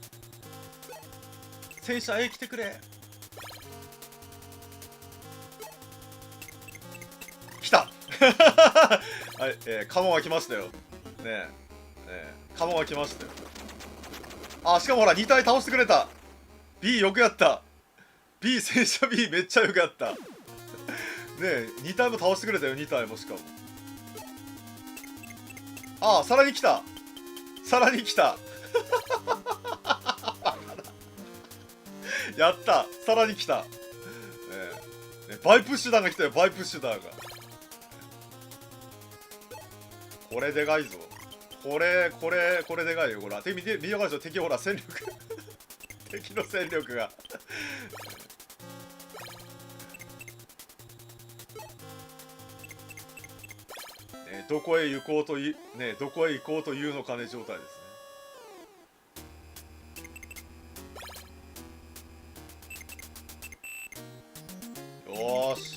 Speaker 1: 来てくれ。来たはい、カモが来ましたよ。ねえ、カモが来ましたよ。あ、しかもほら、2体倒してくれた。B よくやった。B、戦車 B めっちゃよくやった。ねえ、2体も倒してくれたよ、2体もしかも。あ、さらに来た。やった、さらに来た。バイプッシュ弾が来たよ、バイプッシュ弾が。これでかいぞ。これでかいよ。ほら、見てわかるでしょ。敵ほら、戦力敵の戦力がどこへ行こうとどこへ行こうというのかね状態ですね。よーし。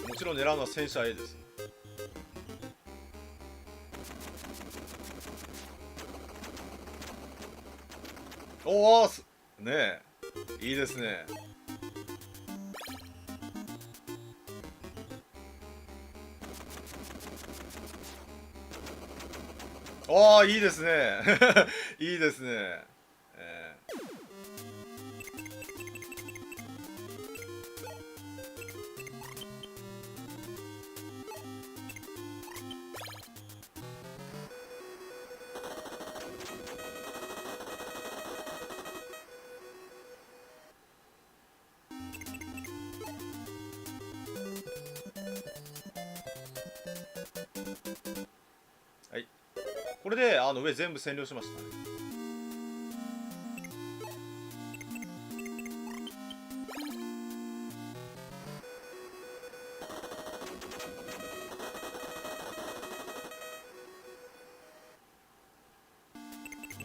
Speaker 1: もちろん狙うのは戦車 A です。おお、ねえ、いいですね。おお、いいですね。いいですね。はい。これで上全部占領しましたね。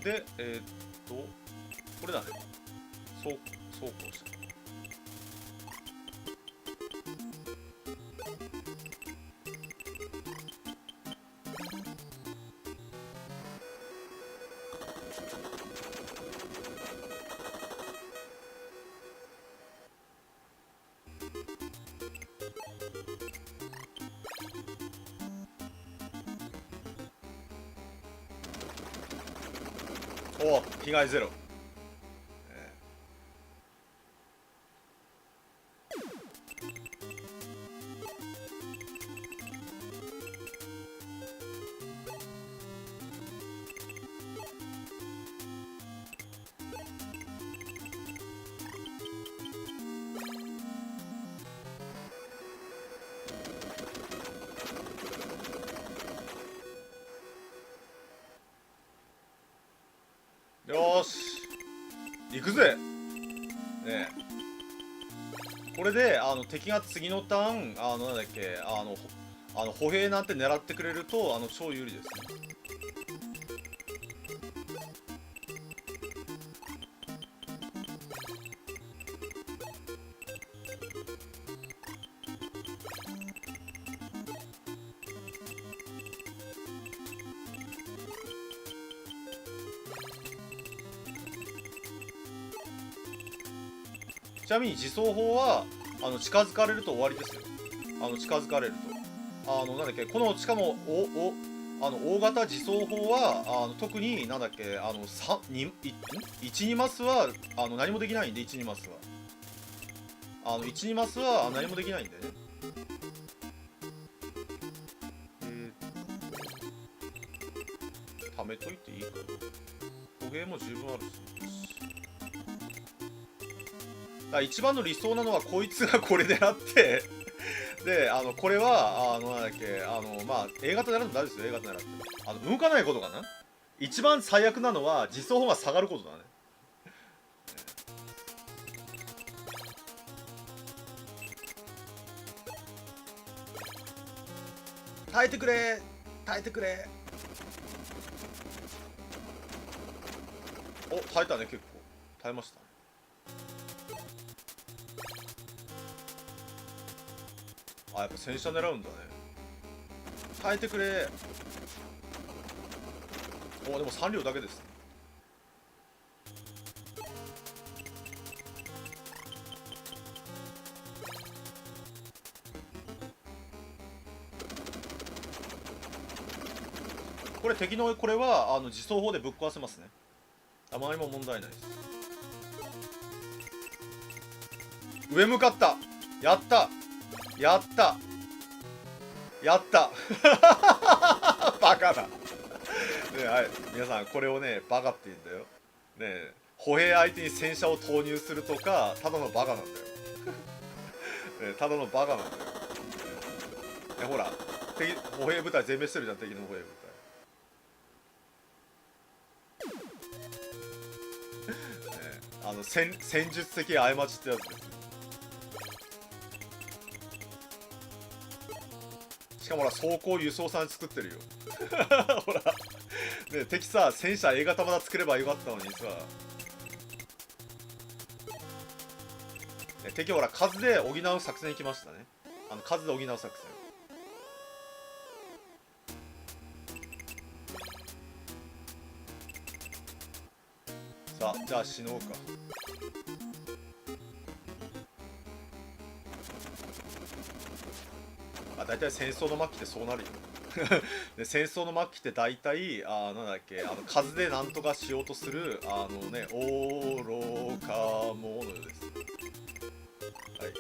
Speaker 1: で、これだね。そうこうした。おお、被害ゼロ。よーし、行くぜ。ねえ、これで敵が次のターンなんだっけ歩兵なんて狙ってくれると超有利ですね。ちなみに自走砲は近づかれると終わりですよ。近づかれるとなんだっけ、このしかも大型自走砲は特になんだっけ12マスは何もできないんで、12マスは12マスは何もできないんでね。貯めといていいかな。歩兵も十分あるし。一番の理想なのはこいつがこれ狙ってでこれはなんだっけまあ A 型狙っても大丈夫ですよ。 A 型狙っても動かないことかな。一番最悪なのは自走砲が下がることだね。耐えてくれ、耐えてくれ。お、耐えたね。結構耐えましたね。やっぱ戦車狙うんだね。耐えてくれ。でも3両だけですね。これ敵のこれは自走砲でぶっ壊せますね。あまりも問題ないです。上向かった。やったやったやったバカだね。はい、皆さんこれをねバカって言うんだよね。歩兵相手に戦車を投入するとかただのバカなんだよね、ただのバカなんだよ。ほら、歩兵部隊全滅してるじゃん、敵の歩兵部隊。戦術的過ちってやつです。しかもほら装甲輸送さん作ってるよほらね、敵さ戦車 A 型まだ作ればよかったのにさ、ね、敵ほら数で補う作戦に来ましたね。数で補う作戦。さあじゃあ死のうか。大体戦争の末期ってそうなるよで戦争の末期って大体なんだっけ数でなんとかしようとする愚か者です。はい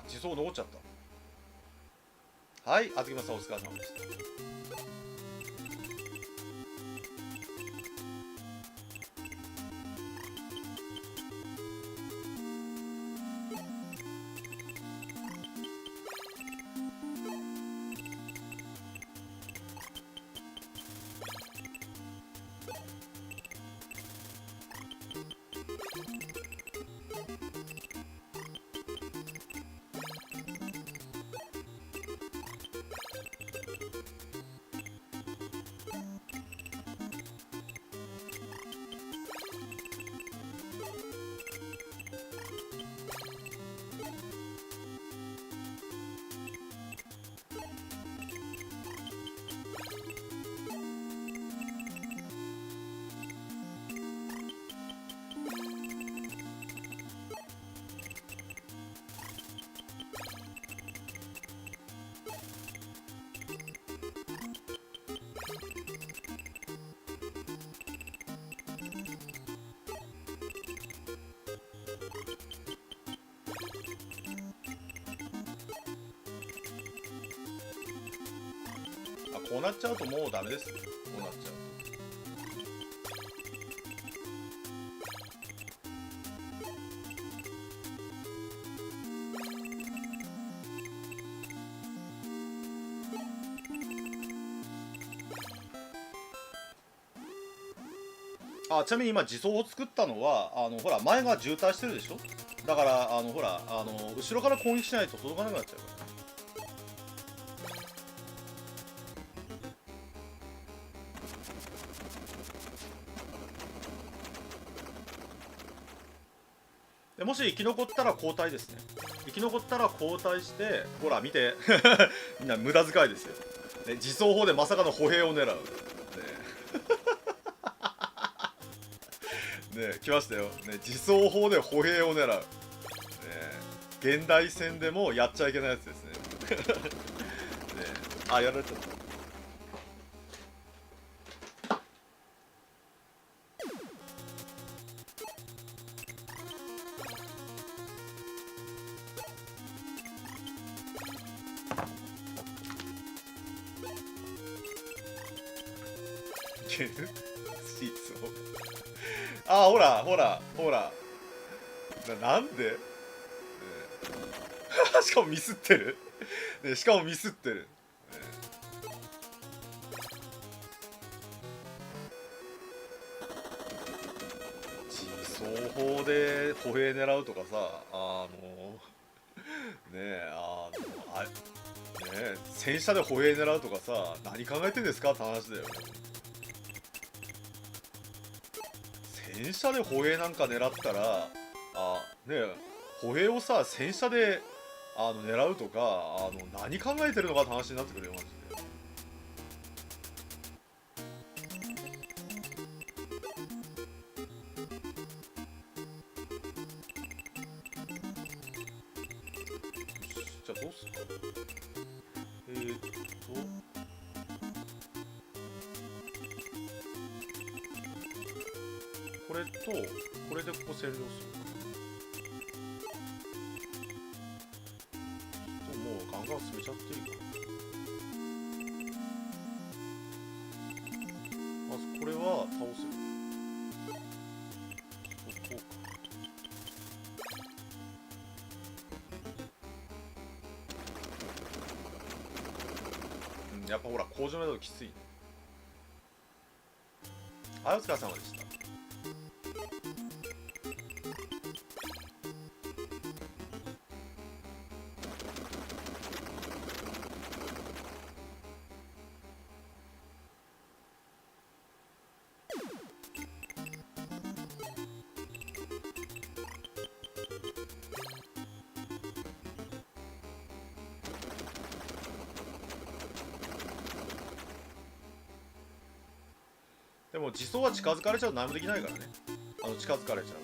Speaker 1: 自走残っちゃった。はい、あずきまさんお疲れ様でしたこうなっちゃうともうダメですね。こうなっちゃうと。ちなみに今自走を作ったのはほら前が渋滞してるでしょ。だからほら後ろから攻撃しないと届かなくなっちゃうから。でもし生き残ったら交代ですね。生き残ったら交代して、ほら見てみんな無駄遣いですよ、ね、自走砲でまさかの歩兵を狙うねね来ましたよ、ね、自走砲で歩兵を狙う、ね、現代戦でもやっちゃいけないやつですねねやられちゃった。シーツをほらほらほらなんで、ね、しかもミスってる、ね、しかもミスってる、ね、自走砲で歩兵狙うとかさねえねえ戦車で歩兵狙うとかさ何考えてんですかって話だよ。戦車で歩兵なんか狙ったらねえ歩兵をさ戦車で狙うとか何考えてるのかって話になってくるよマジで。じゃあどうするか。これとこれでここ占領するか。もうガンガン進めちゃっていいかな。まずこれは倒せる。こうか。やっぱほら工場メイドきついね。はい、お疲れ様でした。でも地層は近づかれちゃうと何もできないからね。近づかれちゃう。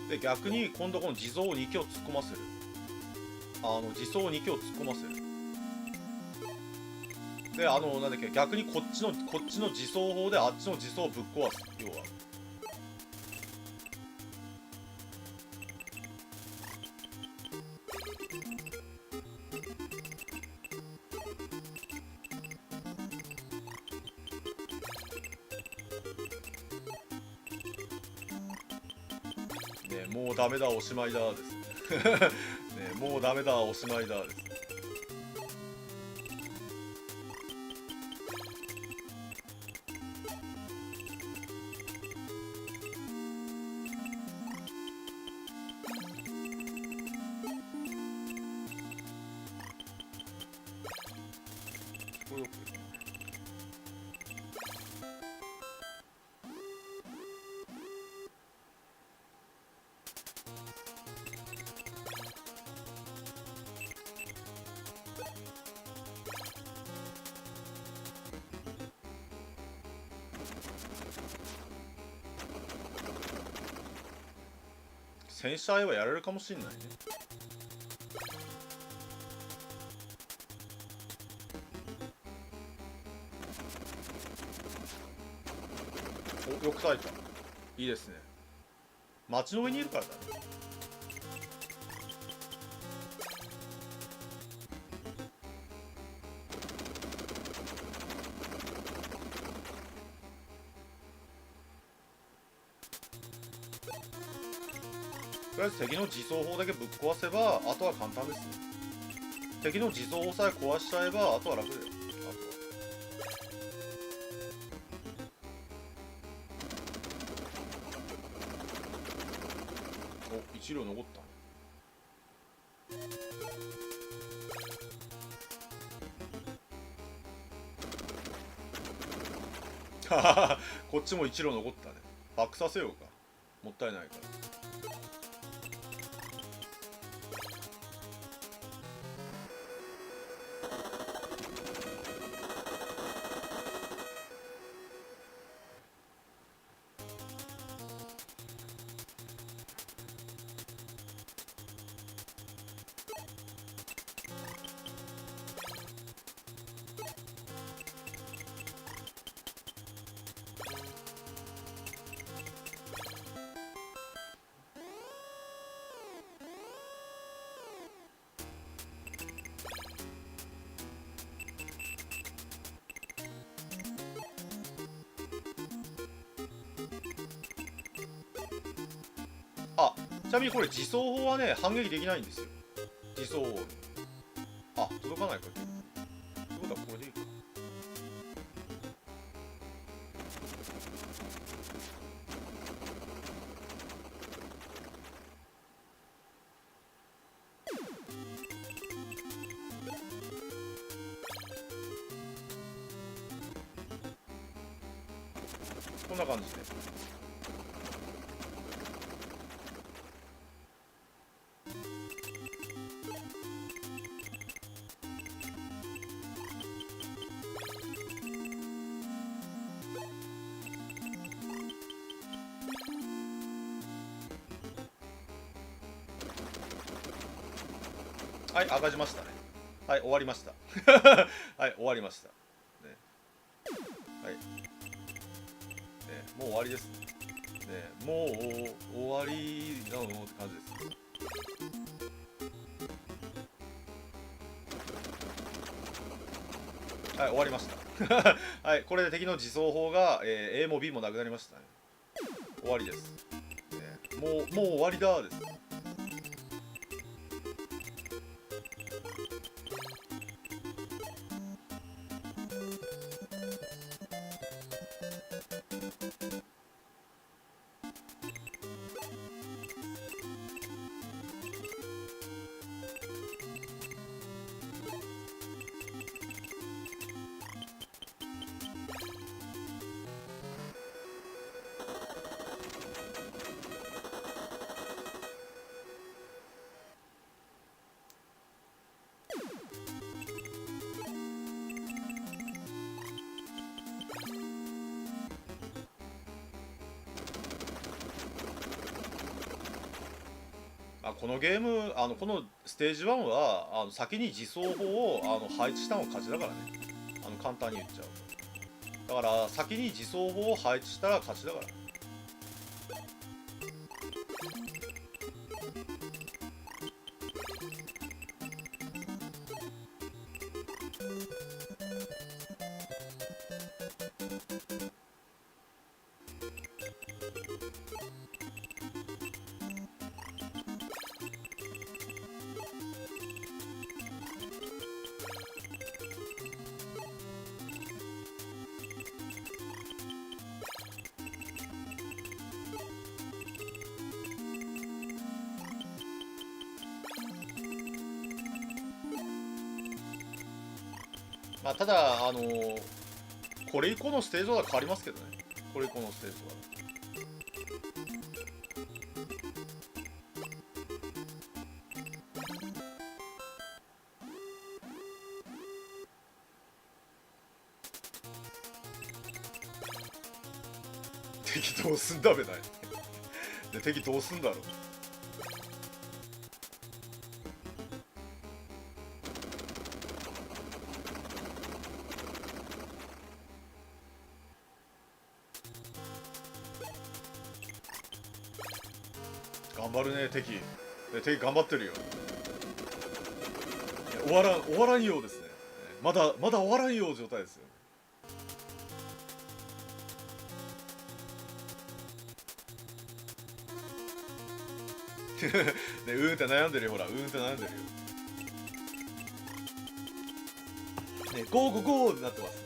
Speaker 1: で逆に今度この地蔵を2強突っ込ませる。地蔵を2強突っ込ませる。でなんだっけ、逆にこっちの地蔵砲であっちの地蔵をぶっ壊す。要はね、もうダメだおしまいだですね。ね、もうダメだおしまいだです。これよく戦車愛はやれるかもしんないね。お、よく耐えた。いいですね。街の上にいるからだね。とりあえず敵の自走砲だけぶっ壊せばあとは簡単ですね。敵の自走砲さえ壊しちゃえばあとは楽だよ。お、1両残ったね。こっちも1両残ったね。バックさせようか。もったいないから。あ、ちなみにこれ自走砲はね反撃できないんですよ。自走砲に。あ、届かないか。ってことかこれでいいか。こんな感じで。はい、上がりましたね。はい、終わりました。はい、終わりました。ね、はい。ね、もう終わりですね。ね、もう終わりなのって感じです。はい、終わりました。はい、これで敵の自走砲が、A も B もなくなりましたね。終わりです。ね、もう終わりだです。このゲーム、このステージ1は先に自走砲を配置したのが勝ちだからね。簡単に言っちゃう。だから先に自走砲を配置したら勝ちだから。ただこれ以降のステージは変わりますけどね。これ以降のステージは。敵どうすんだべないで、敵どうすんだろう。頑張るね、敵。敵頑張ってるよ。終わらんようですね。まだ終わらんよう状態ですよ。ね、うんって悩んでるよ、ほら、うんって悩んでるよ。ね、ゴーゴーゴーってなってます。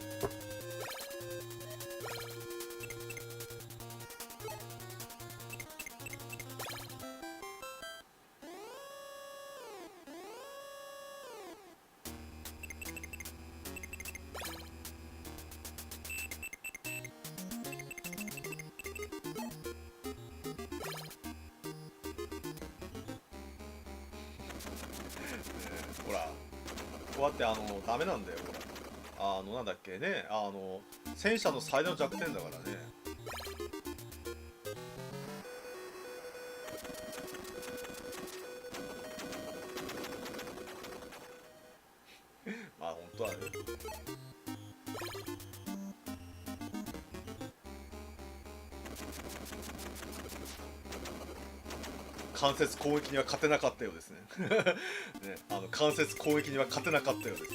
Speaker 1: ほら、こうやってダメなんだよ、ほら。なんだっけね、戦車の最大の弱点だからね。まあ、本当はね。間接攻撃には勝てなかったようですね。ね、間接攻撃には勝てなかったようです。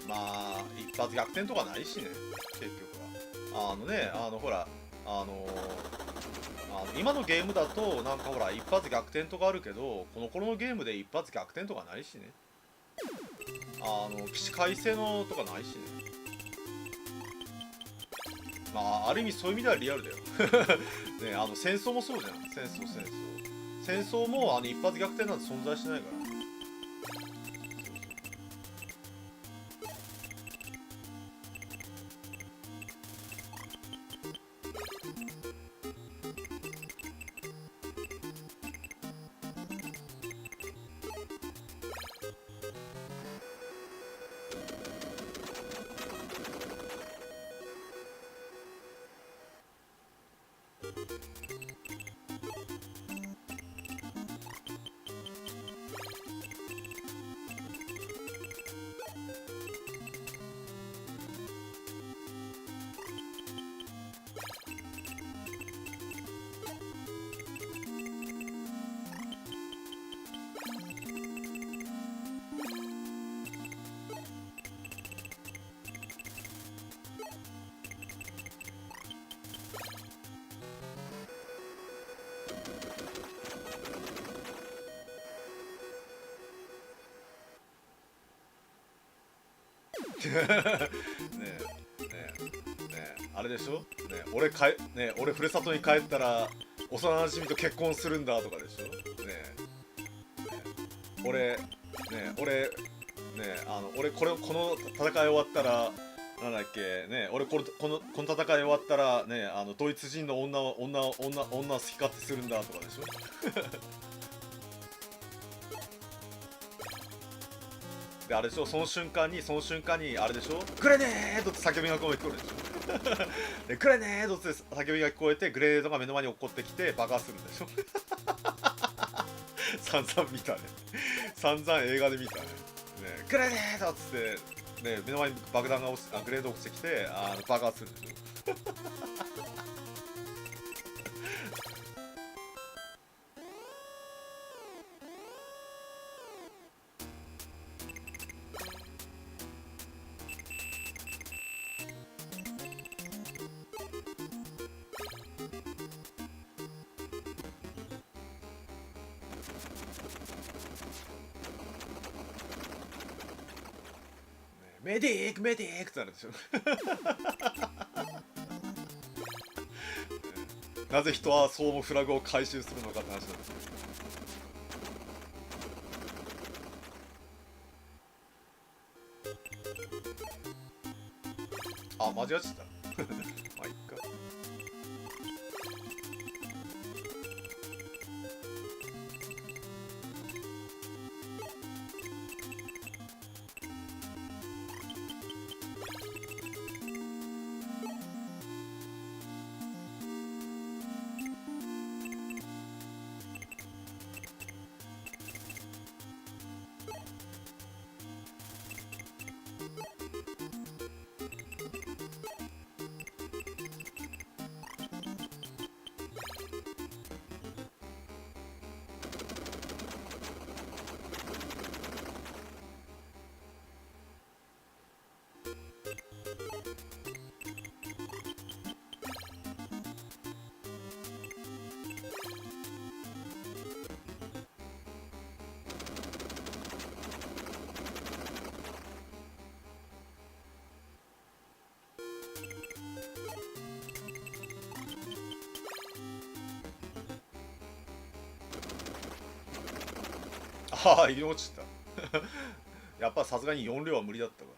Speaker 1: まあ一発逆転とかないしね、結局は。ほら、今のゲームだとなんかほら一発逆転とかあるけど、この頃のゲームで一発逆転とかないしね。起死回生のとかないしね。まあある意味そういう意味ではリアルだよ。ね、戦争もそうじゃん。戦争も一発逆転なんて存在しないから。ねえあれでしょ、俺ふるさとに帰ったら幼馴染と結婚するんだとかでしょ。俺この戦い終わったらなんだっけね、俺この戦い終わったらね、ドイツ人の女を好き勝手するんだとかでしょ。であれでしょ、その瞬間にあれでしょ、グレネードって叫びが聞こえるでしょ。でグレネードって叫びが聞こえて、グレネードが目の前に落っこってきて爆発するんでしょ。散々見たね。散々映画で見たね。グレネードっつってね、目の前に爆弾がグレネード落ちてきて爆発するでしょ。メディックメディックってなるでしょ。なぜ人はそうもフラグを回収するのかって話なんですよ。あ、間違っちゃった。まあいっか。ああ、入り落ちた。やっぱさすがに4両は無理だったわ。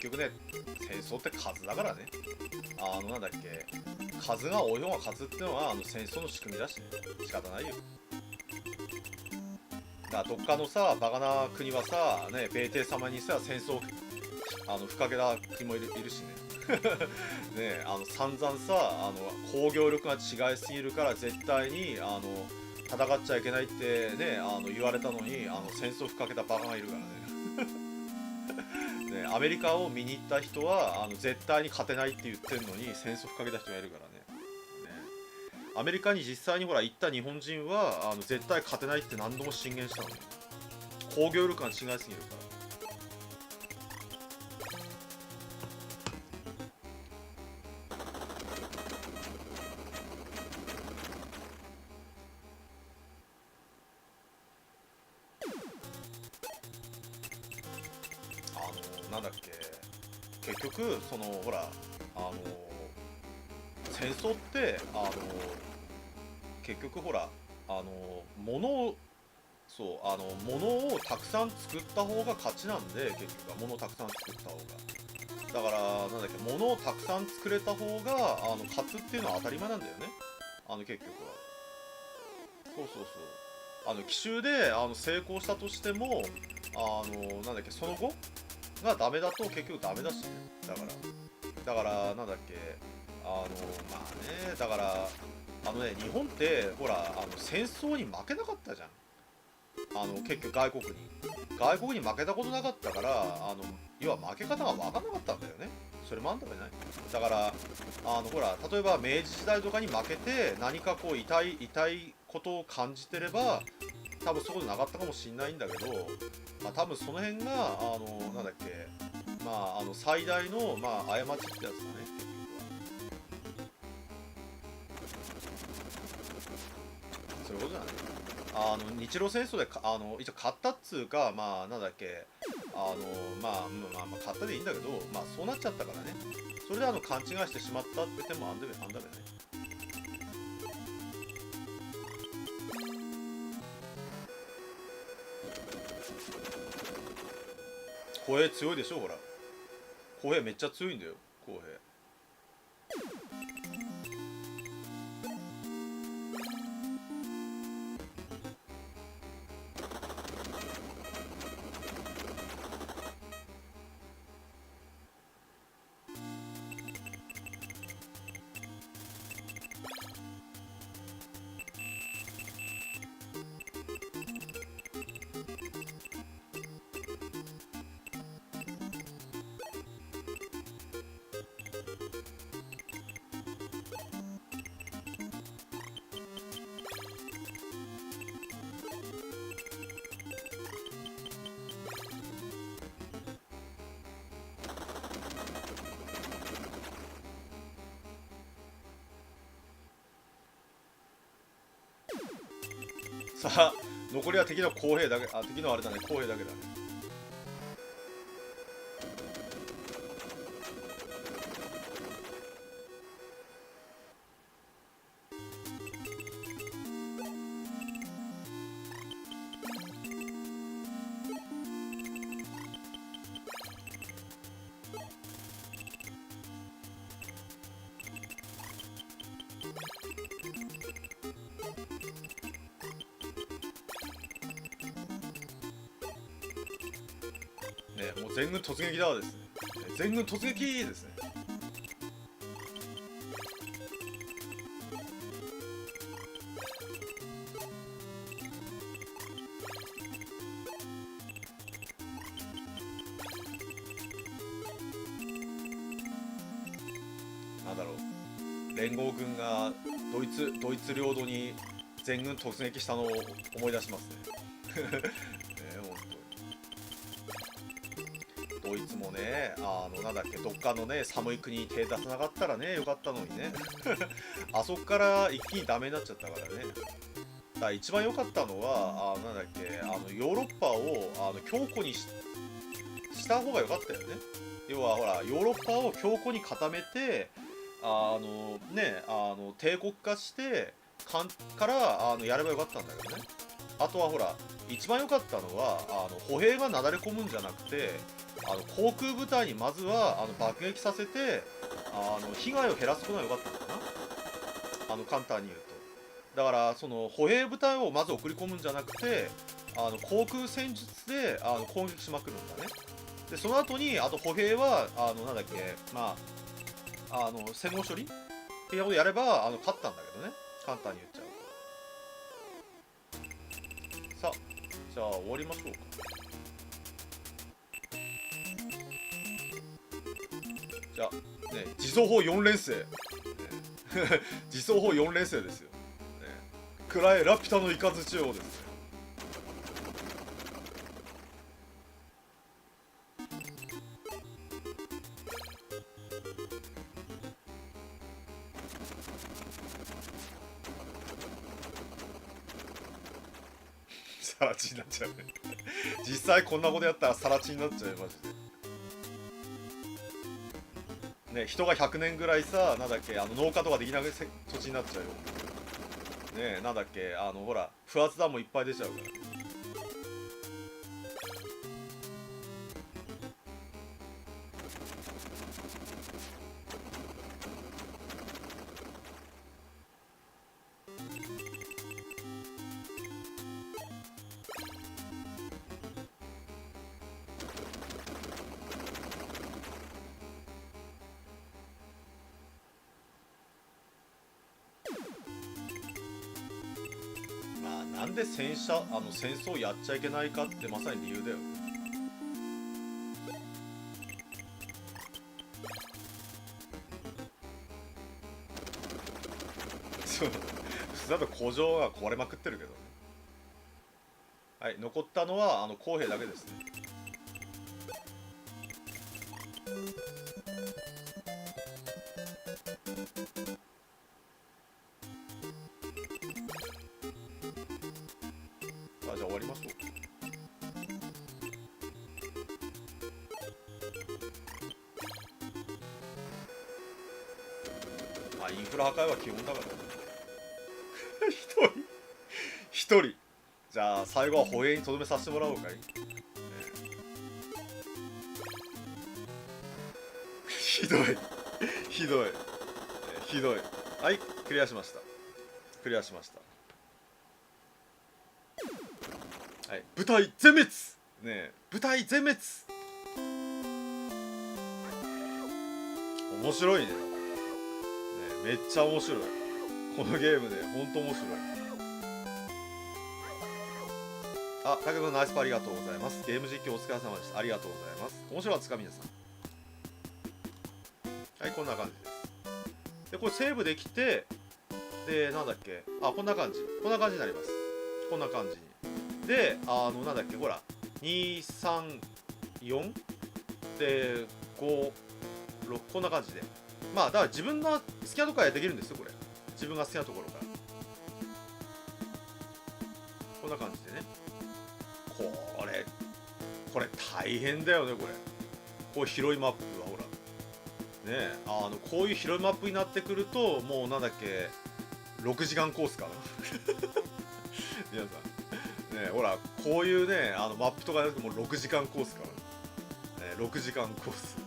Speaker 1: 結局ね、戦争って数だからね。なんだっけ、数が多い方が勝つってのは戦争の仕組みだしね、仕方ないよ。だからどっかのさバカな国はさね、米帝様にさ戦争ふっかけた国もいるしね。ね、散々さ工業力が違いすぎるから絶対に戦っちゃいけないってね言われたのに戦争ふっかけたバカがいるからね。ね、アメリカを見に行った人は絶対に勝てないって言ってるのに戦争ふっかけた人がいるからね。アメリカに実際にほら行った日本人は絶対勝てないって何度も進言したのに、工業力が違いすぎるから。なんだっけ、結局そのほら戦争って結局ほら物を物をたくさん作った方が勝ちなんで、結局は物をたくさん作った方が、だからなんだっけ、物をたくさん作れた方が勝つっていうのは当たり前なんだよね、結局は。そうそうそう、奇襲で成功したとしてもなんだっけ、その後がダメだと結局ダメだしね。だからなんだっけ、まあね、だから日本ってほら戦争に負けなかったじゃん。結局外国に負けたことなかったから、要は負け方が分かんなかったんだよね。それもあんだべない。だからほら例えば明治時代とかに負けて何かこう痛いことを感じてれば多分そういうことなかったかもしんないんだけど、まあ多分その辺がなんだっけ、まあ最大のまあ過ちってやつだね、結局は。そういうことじゃない。日露戦争で一応勝ったっつうか、まあなんだっけ、まあ勝ったでいいんだけど、まあそうなっちゃったからね。それで勘違いしてしまったって点もあんだべね。公平強いでしょ、ほら。公平めっちゃ強いんだよ、公平。さあ、残りは敵の公平だけ、敵のあれだね、公平だけだね。ね、もう全軍突撃だですね。全軍突撃ですね。なんだろう、連合軍がドイツ領土に全軍突撃したのを思い出しますね。ね、本当に。こいつもね、なんだっけ、どっかのね、寒い国に手出さなかったらね、よかったのにね。あそこから一気にダメになっちゃったからね。だから一番良かったのは、なんだっけ、ヨーロッパを強固にした方が良かったよね。要はほら、ヨーロッパを強固に固めて、帝国化してからやればよかったんだけどね。あとはほら、一番良かったのは歩兵がなだれ込むんじゃなくて、航空部隊にまずは爆撃させて被害を減らすことが良かったのかな、簡単に言うと。だからその歩兵部隊をまず送り込むんじゃなくて、航空戦術で攻撃しまくるんだね。でその後に歩兵はなんだっけ、戦後処理っていうことやれば勝ったんだけどね、簡単に言っちゃうと。さあ、じゃあ終わりましょうか。じゃあね、自走砲4連星、ね、自走砲4連星ですよ、ね、暗いラピュタの雷ですよ。さら地になっちゃうね。実際こんなことやったらさら地になっちゃうよマジで。ね、人が100年ぐらいさ、なんだっけ、農家とかできなく土地になっちゃうよ。ねえ、なんだっけ、ほら、不発弾もいっぱい出ちゃうから。なんで戦争やっちゃいけないかってまさに理由だよ。そう、普通だと工場が壊れまくってるけどね。はい、残ったのは公兵だけですね。じゃあ終わりましょう。インフラ破壊は基本だからね。一人じゃあ最後は歩兵にとどめさせてもらおうかい、ひどいひどいひどい。はい、クリアしました。クリアしました。はい、部隊全滅ねえ、部隊全滅。面白いね。ねえ、めっちゃ面白い。このゲームね、ほんと面白い。あ、たけくんナイスパありがとうございます。ゲーム実況お疲れ様でした。ありがとうございます。面白かったですか皆さん。はい、こんな感じです。で、これセーブできて、で、なんだっけ、こんな感じ。こんな感じになります。こんな感じに。で、なんだっけ、ほら、2、3、4? で、5、6、こんな感じで。だから自分の好きなところからできるんですよ、これ。自分が好きなところから。こんな感じでね。これ大変だよね、これ。こう広いマップはほら。ねこういう広いマップになってくると、もうなんだっけ、6時間コースかな。皆さん。ねほら、こういうね、マップとかやるともう6時間コースから。ね、6時間コース。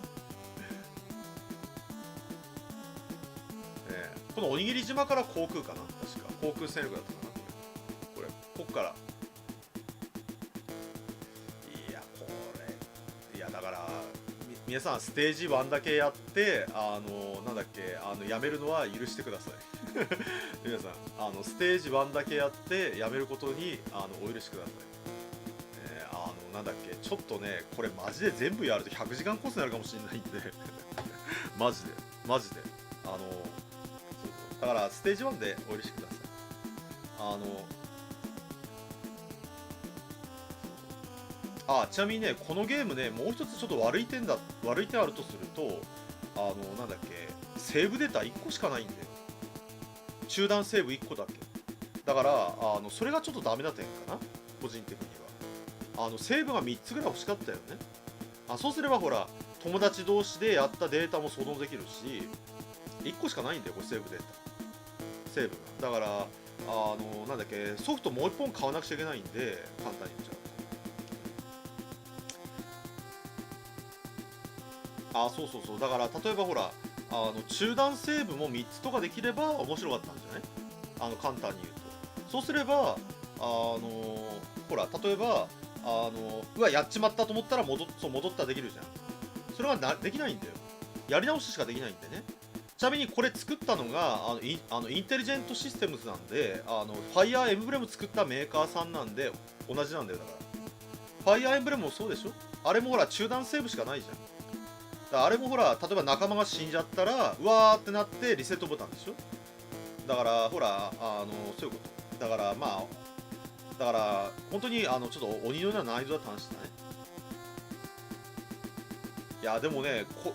Speaker 1: ねこのおにぎり島から航空かな、確か。航空戦力だったかな、これ。こっから。だから皆さんステージ1だけやってなんだっけやめるのは許してください。皆さんステージ1だけやってやめることにお許しください。なんだっけ、ちょっとねこれマジで全部やると100時間コースになるかもしれないんでマジでそうだからステージ1でお許しください。ちなみにね、このゲームね、もう一つちょっと悪い点あるとすると、なんだっけ、セーブデータ1個しかないんだよ。中断セーブ1個だけ。だから、それがちょっとダメな点かな、個人的には。セーブが3つぐらい欲しかったよね。そうすればほら、友達同士でやったデータも相当できるし、1個しかないんだよ、これセーブデータ。セーブが。だから、なんだっけ、ソフトもう1本買わなくちゃいけないんで、簡単に言っちゃう。そうそうそう。だから、例えばほら、中断セーブも3つとかできれば面白かったんじゃない？簡単に言うと。そうすれば、ほら、例えば、うわ、やっちまったと思ったら戻ったらできるじゃん。それができないんだよ。やり直ししかできないんでね。ちなみにこれ作ったのが、インテリジェントシステムズなんで、ファイアーエムブレム作ったメーカーさんなんで、同じなんだよ、だから。ファイアーエムブレムもそうでしょ？あれもほら、中断セーブしかないじゃん。だからあれもほら、例えば仲間が死んじゃったら、うわーってなってリセットボタンでしょ？だからほら、そういうこと。だからまあ、だから本当にちょっと鬼のような難易度だった話だね。いやでもね、こ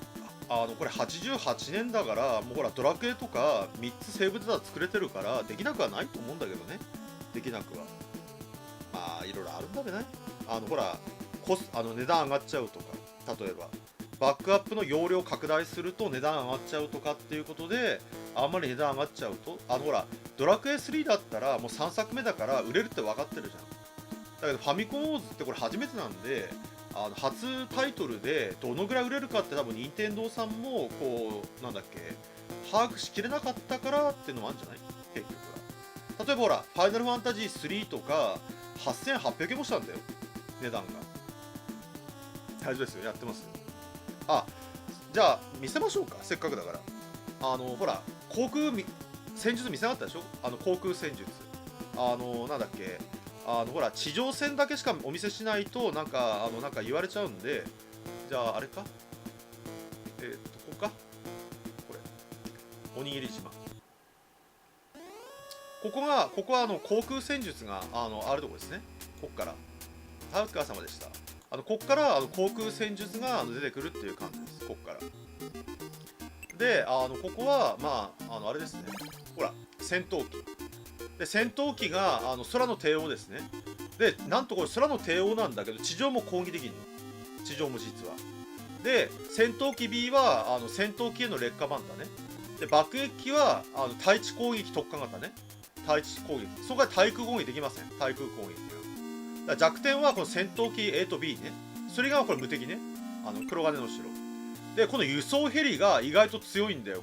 Speaker 1: れ88年だから、もうほらドラクエとか3つセーブデータ作れてるからできなくはないと思うんだけどね。できなくは。まあいろいろあるんだべね。ほら、値段上がっちゃうとか、例えば。バックアップの容量拡大すると値段上がっちゃうとかっていうことで、あんまり値段上がっちゃうと、ほら、ドラクエ3だったらもう3作目だから売れるって分かってるじゃん。だけどファミコンウォーズってこれ初めてなんで、初タイトルでどのぐらい売れるかって多分任天堂さんもこうなんだっけ、把握しきれなかったからっていうのもあるんじゃない？結局は。例えばほら「ファイナルファンタジー3」とか8800円もしたんだよ、値段が。大丈夫ですよ、やってます。あじゃあ見せましょうか、せっかくだから。ほら航空戦術見せなかったでしょ、航空戦術。なんだっけ、ほら地上戦だけしかお見せしないとなんか言われちゃうんで、じゃああれか、ここか、これおにぎり島。ここは航空戦術があるとこですね。こっから、はい、お疲れ様でした。こっから航空戦術が出てくるっていう感じです、こっから。でここはまああれですね、ほら戦闘機で、戦闘機が空の帝王ですね。でなんとこれ空の帝王なんだけど地上も攻撃できるの、地上も実は。で戦闘機 B は戦闘機への劣化版だね。で爆撃機は対地攻撃特化型ね。対地攻撃、そこは対空攻撃できません、対空攻撃が。だから弱点はこの戦闘機 A と B ね。それがこれ無敵ね、黒金の城で。この輸送ヘリが意外と強いんだよ、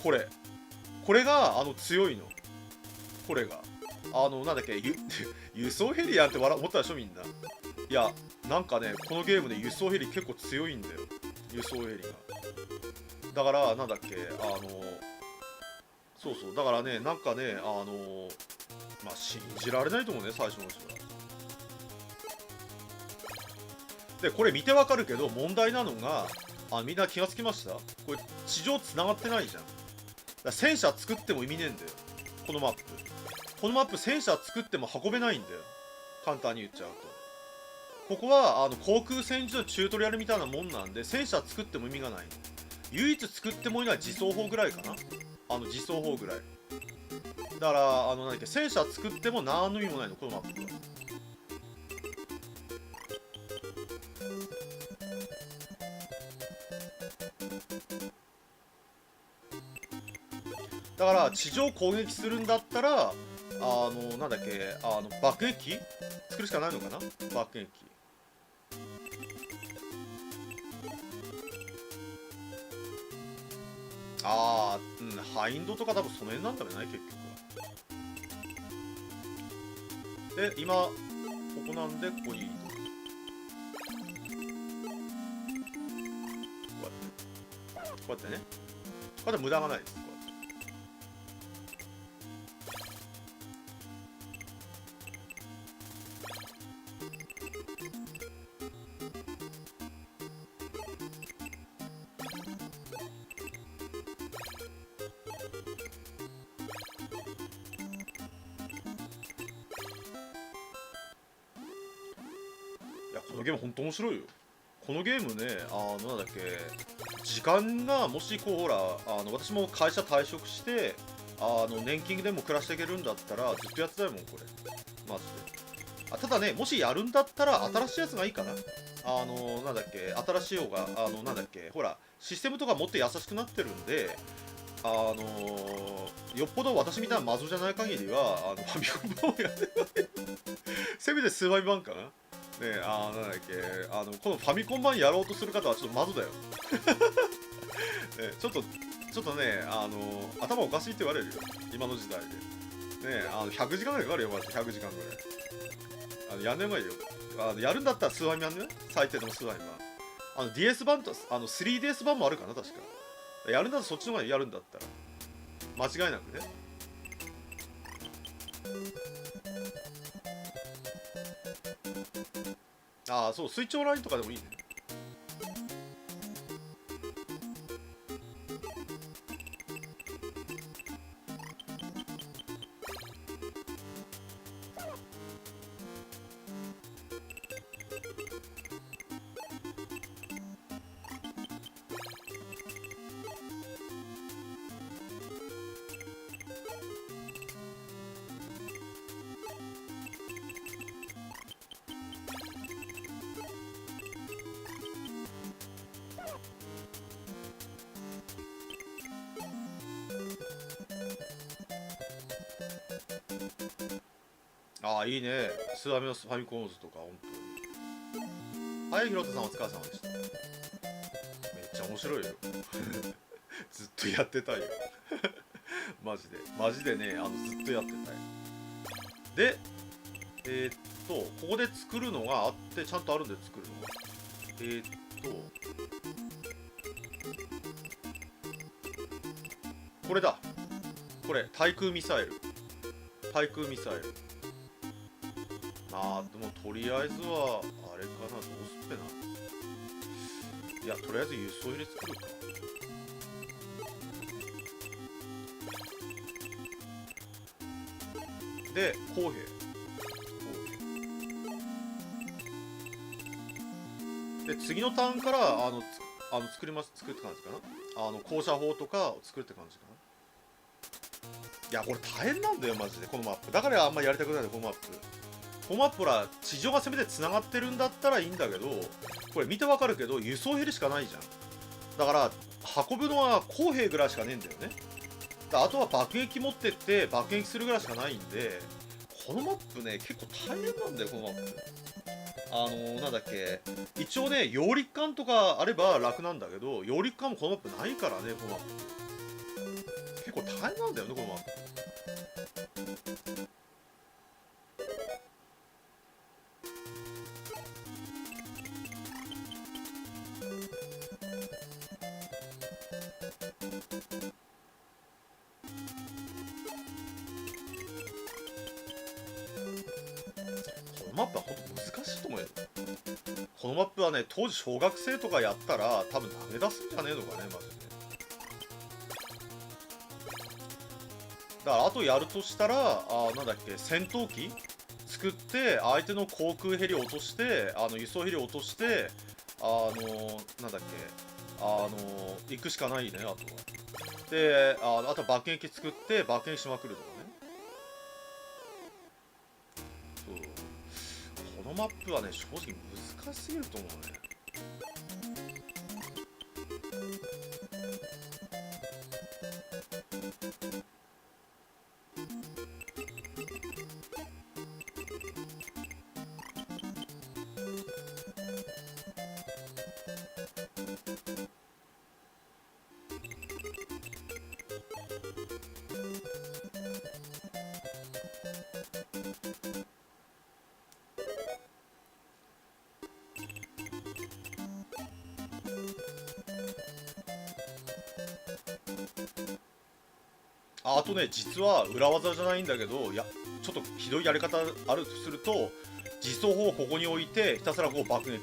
Speaker 1: これが強いの。これがなんだっけ、輸送ヘリやんって思ったでしょみんな。いやなんかね、このゲームで輸送ヘリ結構強いんだよ、輸送ヘリが。だからなんだっけ、そうそう、だからね、なんかね、まあ信じられないと思うね、最初のうちは。でこれ見てわかるけど問題なのが、みんな気がつきました？これ地上繋がってないじゃん。だから戦車作っても意味ねえんだよ、このマップ。このマップ戦車作っても運べないんだよ、簡単に言っちゃうと。ここは航空戦術のチュートリアルみたいなもんなんで、戦車作っても意味がない。唯一作ってもいいのは自走砲ぐらいかな、自走砲ぐらい。だからなんだっけ、戦車作っても何の意味もないの、このマップは。だから地上攻撃するんだったらなんだっけ、爆撃機作るしかないのかな、爆撃機。ハインドとか多分その辺なんだろうね、結局は。で今ここなんで、ここに移動、こうやってね、こうやって無駄がないです、こうやって。いやこのゲームほんと面白いよ。このゲームね、なんだっけ、時間がもしこうほら、私も会社退職して、年金でも暮らしていけるんだったら、ずっとやってたいもん、これ。マジで。ただね、もしやるんだったら、新しいやつがいいかな。なんだっけ、新しい方が、なんだっけ、ほら、システムとかもっと優しくなってるんで、よっぽど私みたいなマゾじゃない限りは、ファミコン版をやってない。せめてスーファミ版かな。ねなんだっけ、このファミコン版やろうとする方はちょっとマゾだよ。ね、ちょっとね、頭おかしいって言われるよ。今の時代で。ね100時間ぐらいかかるよ、マジで100時間ぐらい。やんねえまいよ。やるんだったらスーファミやんね。最低でもスーファミ版。DS 版と、3DS 版もあるかな、確か。やるんだったらそっちの方がやるんだったら。間違いなくね。そう、スイッチオンラインとかでもいいね。いいね。スーファミのファミコンズとか、本当に。はい、ひろたさんお疲れ様でした。めっちゃ面白いよ。ずっとやってたいよ。マジで。マジでね、ずっとやってたい。で、ここで作るのがあって、ちゃんとあるんで作るのが。これだ。これ、対空ミサイル。対空ミサイル。でもとりあえずは、あれかな、どうすっぺな。いや、とりあえず輸送入れ作るか。で、公兵。で、次のターンから、作って感じかな。降車砲とかを作るって感じかな。いや、これ大変なんだよ、マジで、このマップ。だからあんまりやりたくないんだよ、このマップ。このマップほら、地上がせめて繋がってるんだったらいいんだけど、これ見てわかるけど、輸送ヘリしかないじゃん。だから、運ぶのは公兵ぐらいしかねえんだよね。あとは爆撃持ってって爆撃するぐらいしかないんで、このマップね、結構大変なんだよ、このマップ。なんだっけ、一応ね、揚陸艦とかあれば楽なんだけど、揚陸艦もこのマップないからね、このマップ。結構大変なんだよね、このマップ。このマップはほんと難しいと思うよ。このマップはね、当時小学生とかやったら多分投げ出すんじゃねえのかね、マジで。だからあとやるとしたら、なんだっけ、戦闘機作って相手の航空ヘリを落として、輸送ヘリを落として、なんだっけ、行くしかないね、あとは。で、あとは爆撃作って爆撃しまくるとかね。そう。このマップはね、正直難しすぎると思うね。あとね、実は裏技じゃないんだけど、ちょっとひどいやり方あるとすると、自走砲をここに置いて、ひたすらこう爆撃。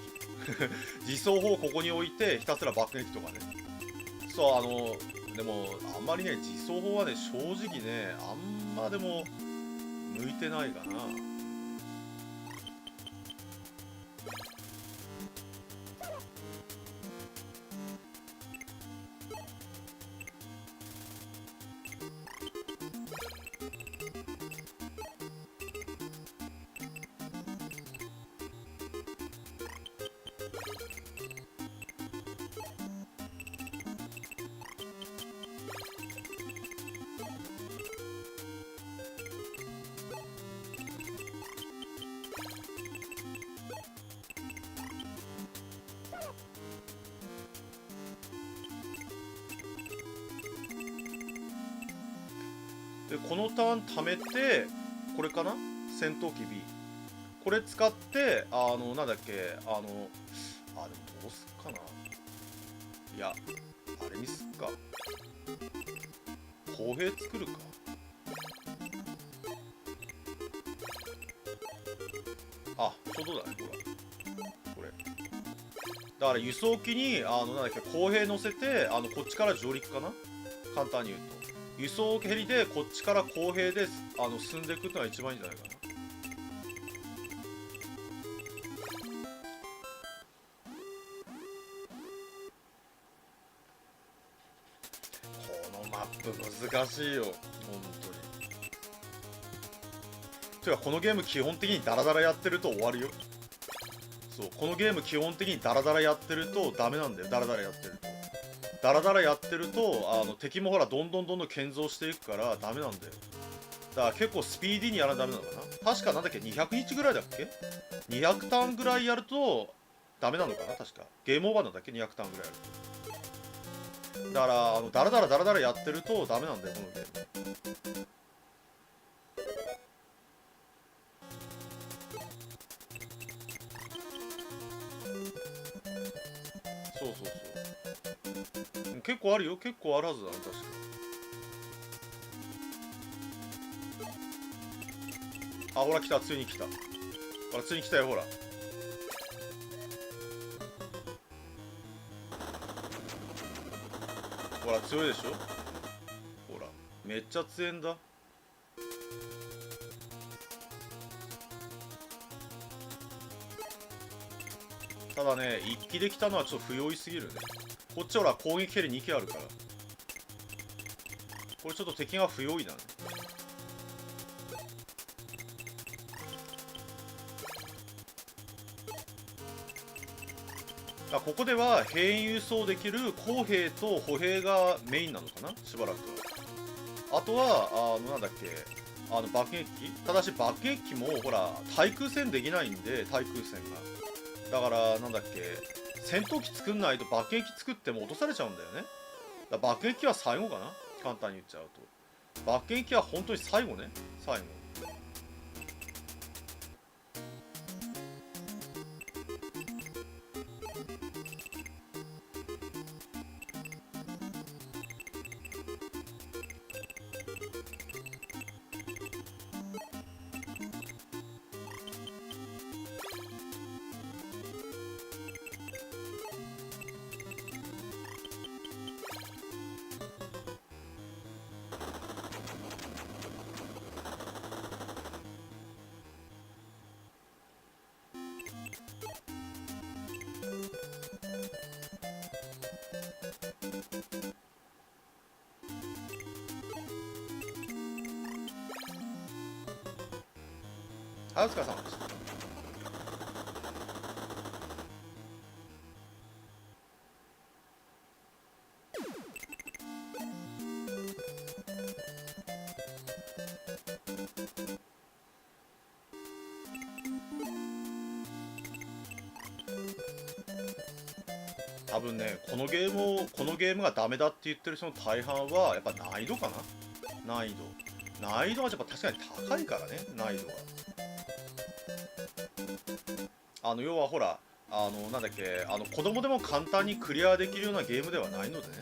Speaker 1: 自走砲をここに置いて、ひたすら爆撃とかね。そう、でも、あんまりね、自走砲はね、正直ね、あんまでも、向いてないかな。でこのターン貯めて、これかな、戦闘機 B、これ使ってなんだっけ、でもどうすっかな、いやあれにすっか、公平作るか。あ、ちょうどだね、ほらこれだから、輸送機になんだっけ、公平乗せてこっちから上陸かな、簡単に言うと輸送ヘリでこっちから公平で進んでいくってのが一番いいんじゃないかな。このマップ難しいよ本当に。てかこのゲーム基本的にダラダラやってると終わるよ。そう、このゲーム基本的にダラダラやってるとダメなんだよ。ダラダラやってるとダラダラやってると敵もほらどんどん建造していくからダメなんだよ。だから結構スピーディーにやらなダメなのかな。確かなんだっけ、200日ぐらいだっけ、200ターンぐらいやるとダメなのかな。確かゲームオーバーなんだっけ、200ターンぐらいやると。だからダラダラダラダラやってるとダメなんだよこのゲーム。そうそうそう、結構あるよ、結構あるはずだな確か。あ、ほら来た、ついに来た、ほらついに来たよ、ほらほら強いでしょ、ほらめっちゃ強いんだ。ただね、一気できたのはちょっと不用意すぎるね。こっちほら攻撃ヘリ2機あるから、これちょっと敵が不用意だね。ここでは兵輸送できる公兵と歩兵がメインなのかな、しばらくは。あとはなんだっけ、爆撃機、ただし爆撃機もほら対空戦できないんで、対空戦が、だからなんだっけ、戦闘機作んないと爆撃機作っても落とされちゃうんだよね。だから爆撃機は最後かな、簡単に言っちゃうと。爆撃機は本当に最後ね、最後。はい、お疲れ様でした。多分ね、このゲームがダメだって言ってる人の大半はやっぱ難易度かな。難易度はやっぱ確かに高いからね、難易度は。要はほらなんだっけ、子供でも簡単にクリアできるようなゲームではないのでね。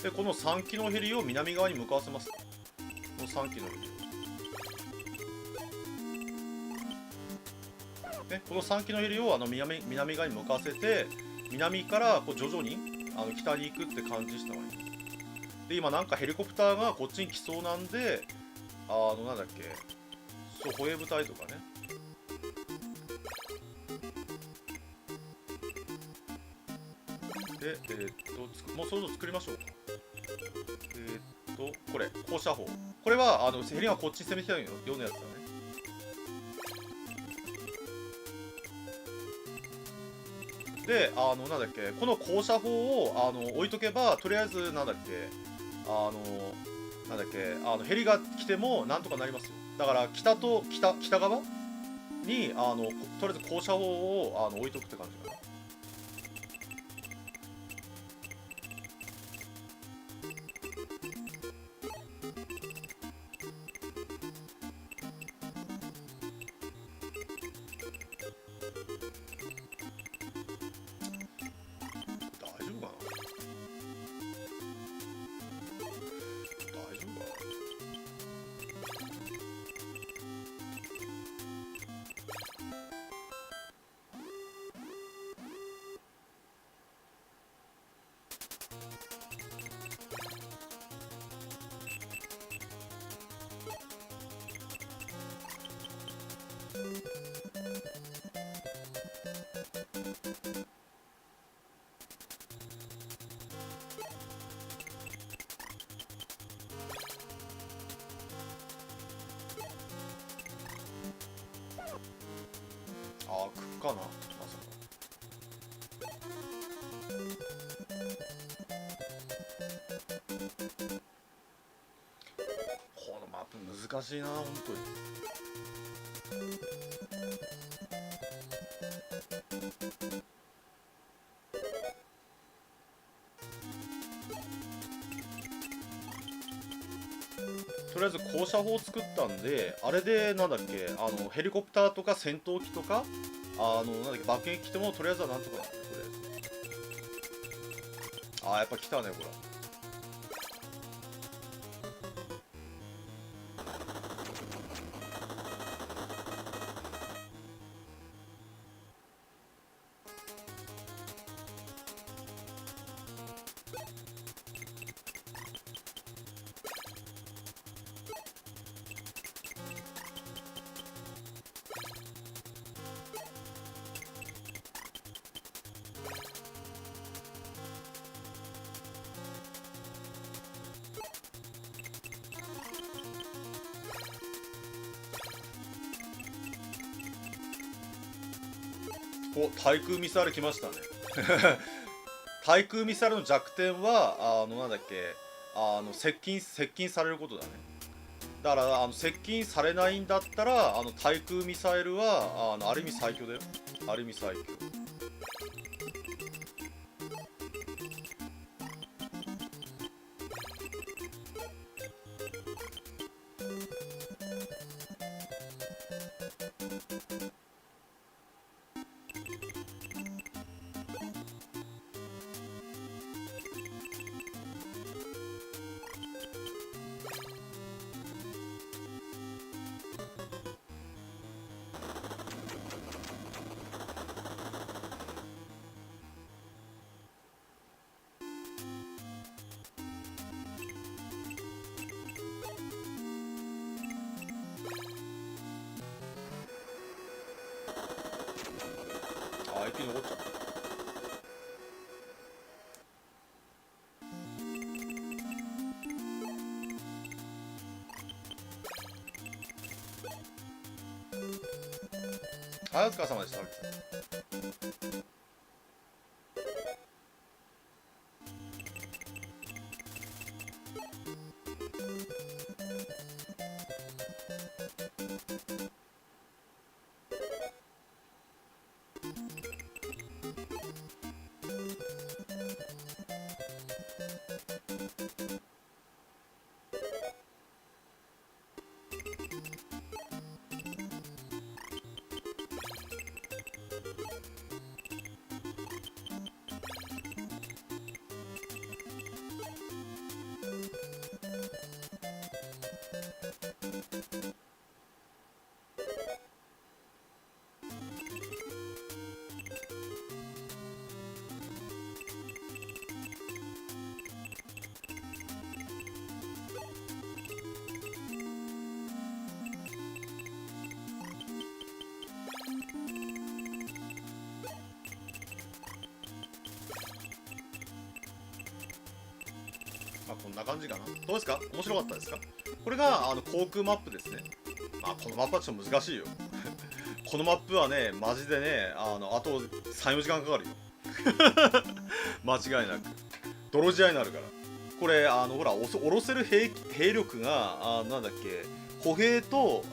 Speaker 1: でこの3機のヘリを南側に向かわせます。この3機のヘリを、ね、この3機のヘリを南側に向かわせて、南からこう徐々に北に行くって感じした方がいい。で今なんかヘリコプターがこっちに来そうなんで、なんだっけ、そう歩兵部隊とかね。でもうそろそろ作りましょうか。これ放射砲、これはヘリがこっちに攻めてきたようなやつだね。でなんだっけ、この降射砲を置いとけば、とりあえずなんだっけ、ヘリが来てもなんとかなりますよ。だから北側にとりあえず降射砲を置いとくって感じかな。大丈夫かな。来っかな、まさか。このマップ難しいな、本当に。とりあえず降車砲作ったんで、あれでなんだっけ、ヘリコプターとか戦闘機とかなんだっけ、爆撃来てもとりあえずはなんとかなるね、とりあえず。やっぱ来たね、これ。対空ミサイル来ましたね。対空ミサイルの弱点はなんだっけ、接近されることだね。だから接近されないんだったら対空ミサイルはある意味最強だよ。ある意味最強。IP 残っちゃった。はい、お疲れ様でした。まあこんな感じかな。どうですか？面白かったですか？これが航空マップですね。まあこのマップはちょっと難しいよ。このマップはね、マジでね、あと3、4時間かかるよ。間違いなく。泥仕合になるから。これ、ほら、下ろせる兵力が、なんだっけ、歩兵と、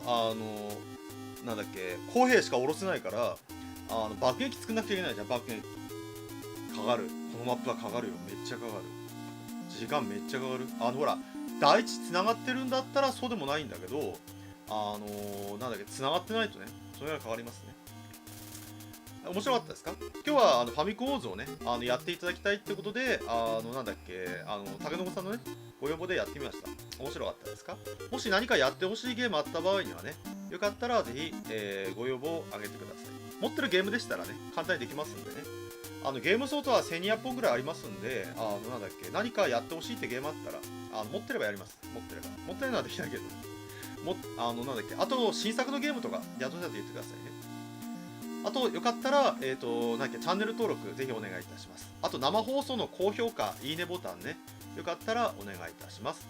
Speaker 1: なんだっけ、歩兵しか下ろせないから、爆撃作んなくちゃいけないじゃん、爆撃。かかる。このマップはかかるよ。めっちゃかかる。時間めっちゃかかる。ほら、第一繋がってるんだったらそうでもないんだけど、なんだっけ、繋がってないとね、それが変わりますね。面白かったですか？今日はファミコンウォーズをね、やっていただきたいってことで、なんだっけ、竹の子さんのね、ご要望でやってみました。面白かったですか？もし何かやってほしいゲームあった場合にはね、よかったらぜひ、ご要望をあげてください。持ってるゲームでしたらね、簡単にできますんでね。ゲームソートは1200本ぐらいありますんで、なんだっけ、何かやってほしいってゲームあったら、持ってればやります。持ってれば。持ってないのはできないけど。なんだっけ、あと、新作のゲームとか、やっといたって言ってくださいね。あと、よかったら、なんだっけ、チャンネル登録、ぜひお願いいたします。あと、生放送の高評価、いいねボタンね、よかったらお願いいたします。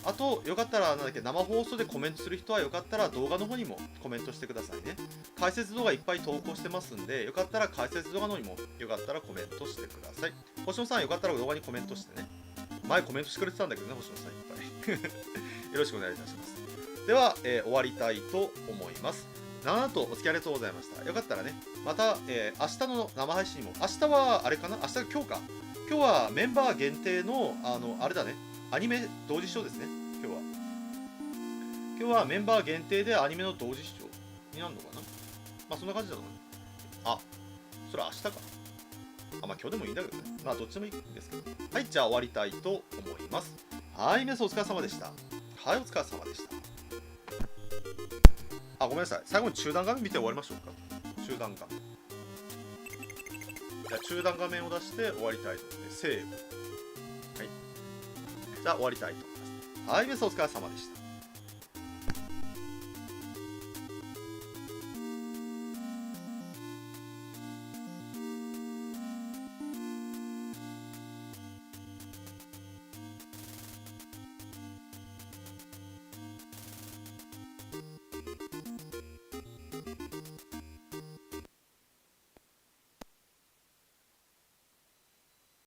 Speaker 1: あと、よかったら、なんだっけ、生放送でコメントする人は、よかったら動画の方にもコメントしてくださいね。解説動画いっぱい投稿してますんで、よかったら解説動画の方にも、よかったらコメントしてください。星野さん、よかったら動画にコメントしてね。前コメントしてくれてたんだけどね、星野さんいっぱい。よろしくお願いいたします。では、終わりたいと思います。長々とお付き合いありがとうございました。よかったらね、また、明日の生配信も、明日はあれかな？明日が今日か。今日はメンバー限定の、あれだね、アニメ同時視聴ですね、今日は。今日はメンバー限定でアニメの同時視聴になるのかな？まあそんな感じだと思う。あ、それは明日か。まあ今日でもいいんだけどね。まあどっちでもいいんですけど。はい、じゃあ終わりたいと思います。はい、皆さんお疲れ様でした。はい、お疲れ様でした。ごめんなさい。最後に中断画面見て終わりましょうか。中断画面。じゃあ中断画面を出して終わりたいと思います。セーブ。はい。じゃあ終わりたいと思います。はい、皆さんお疲れ様でした。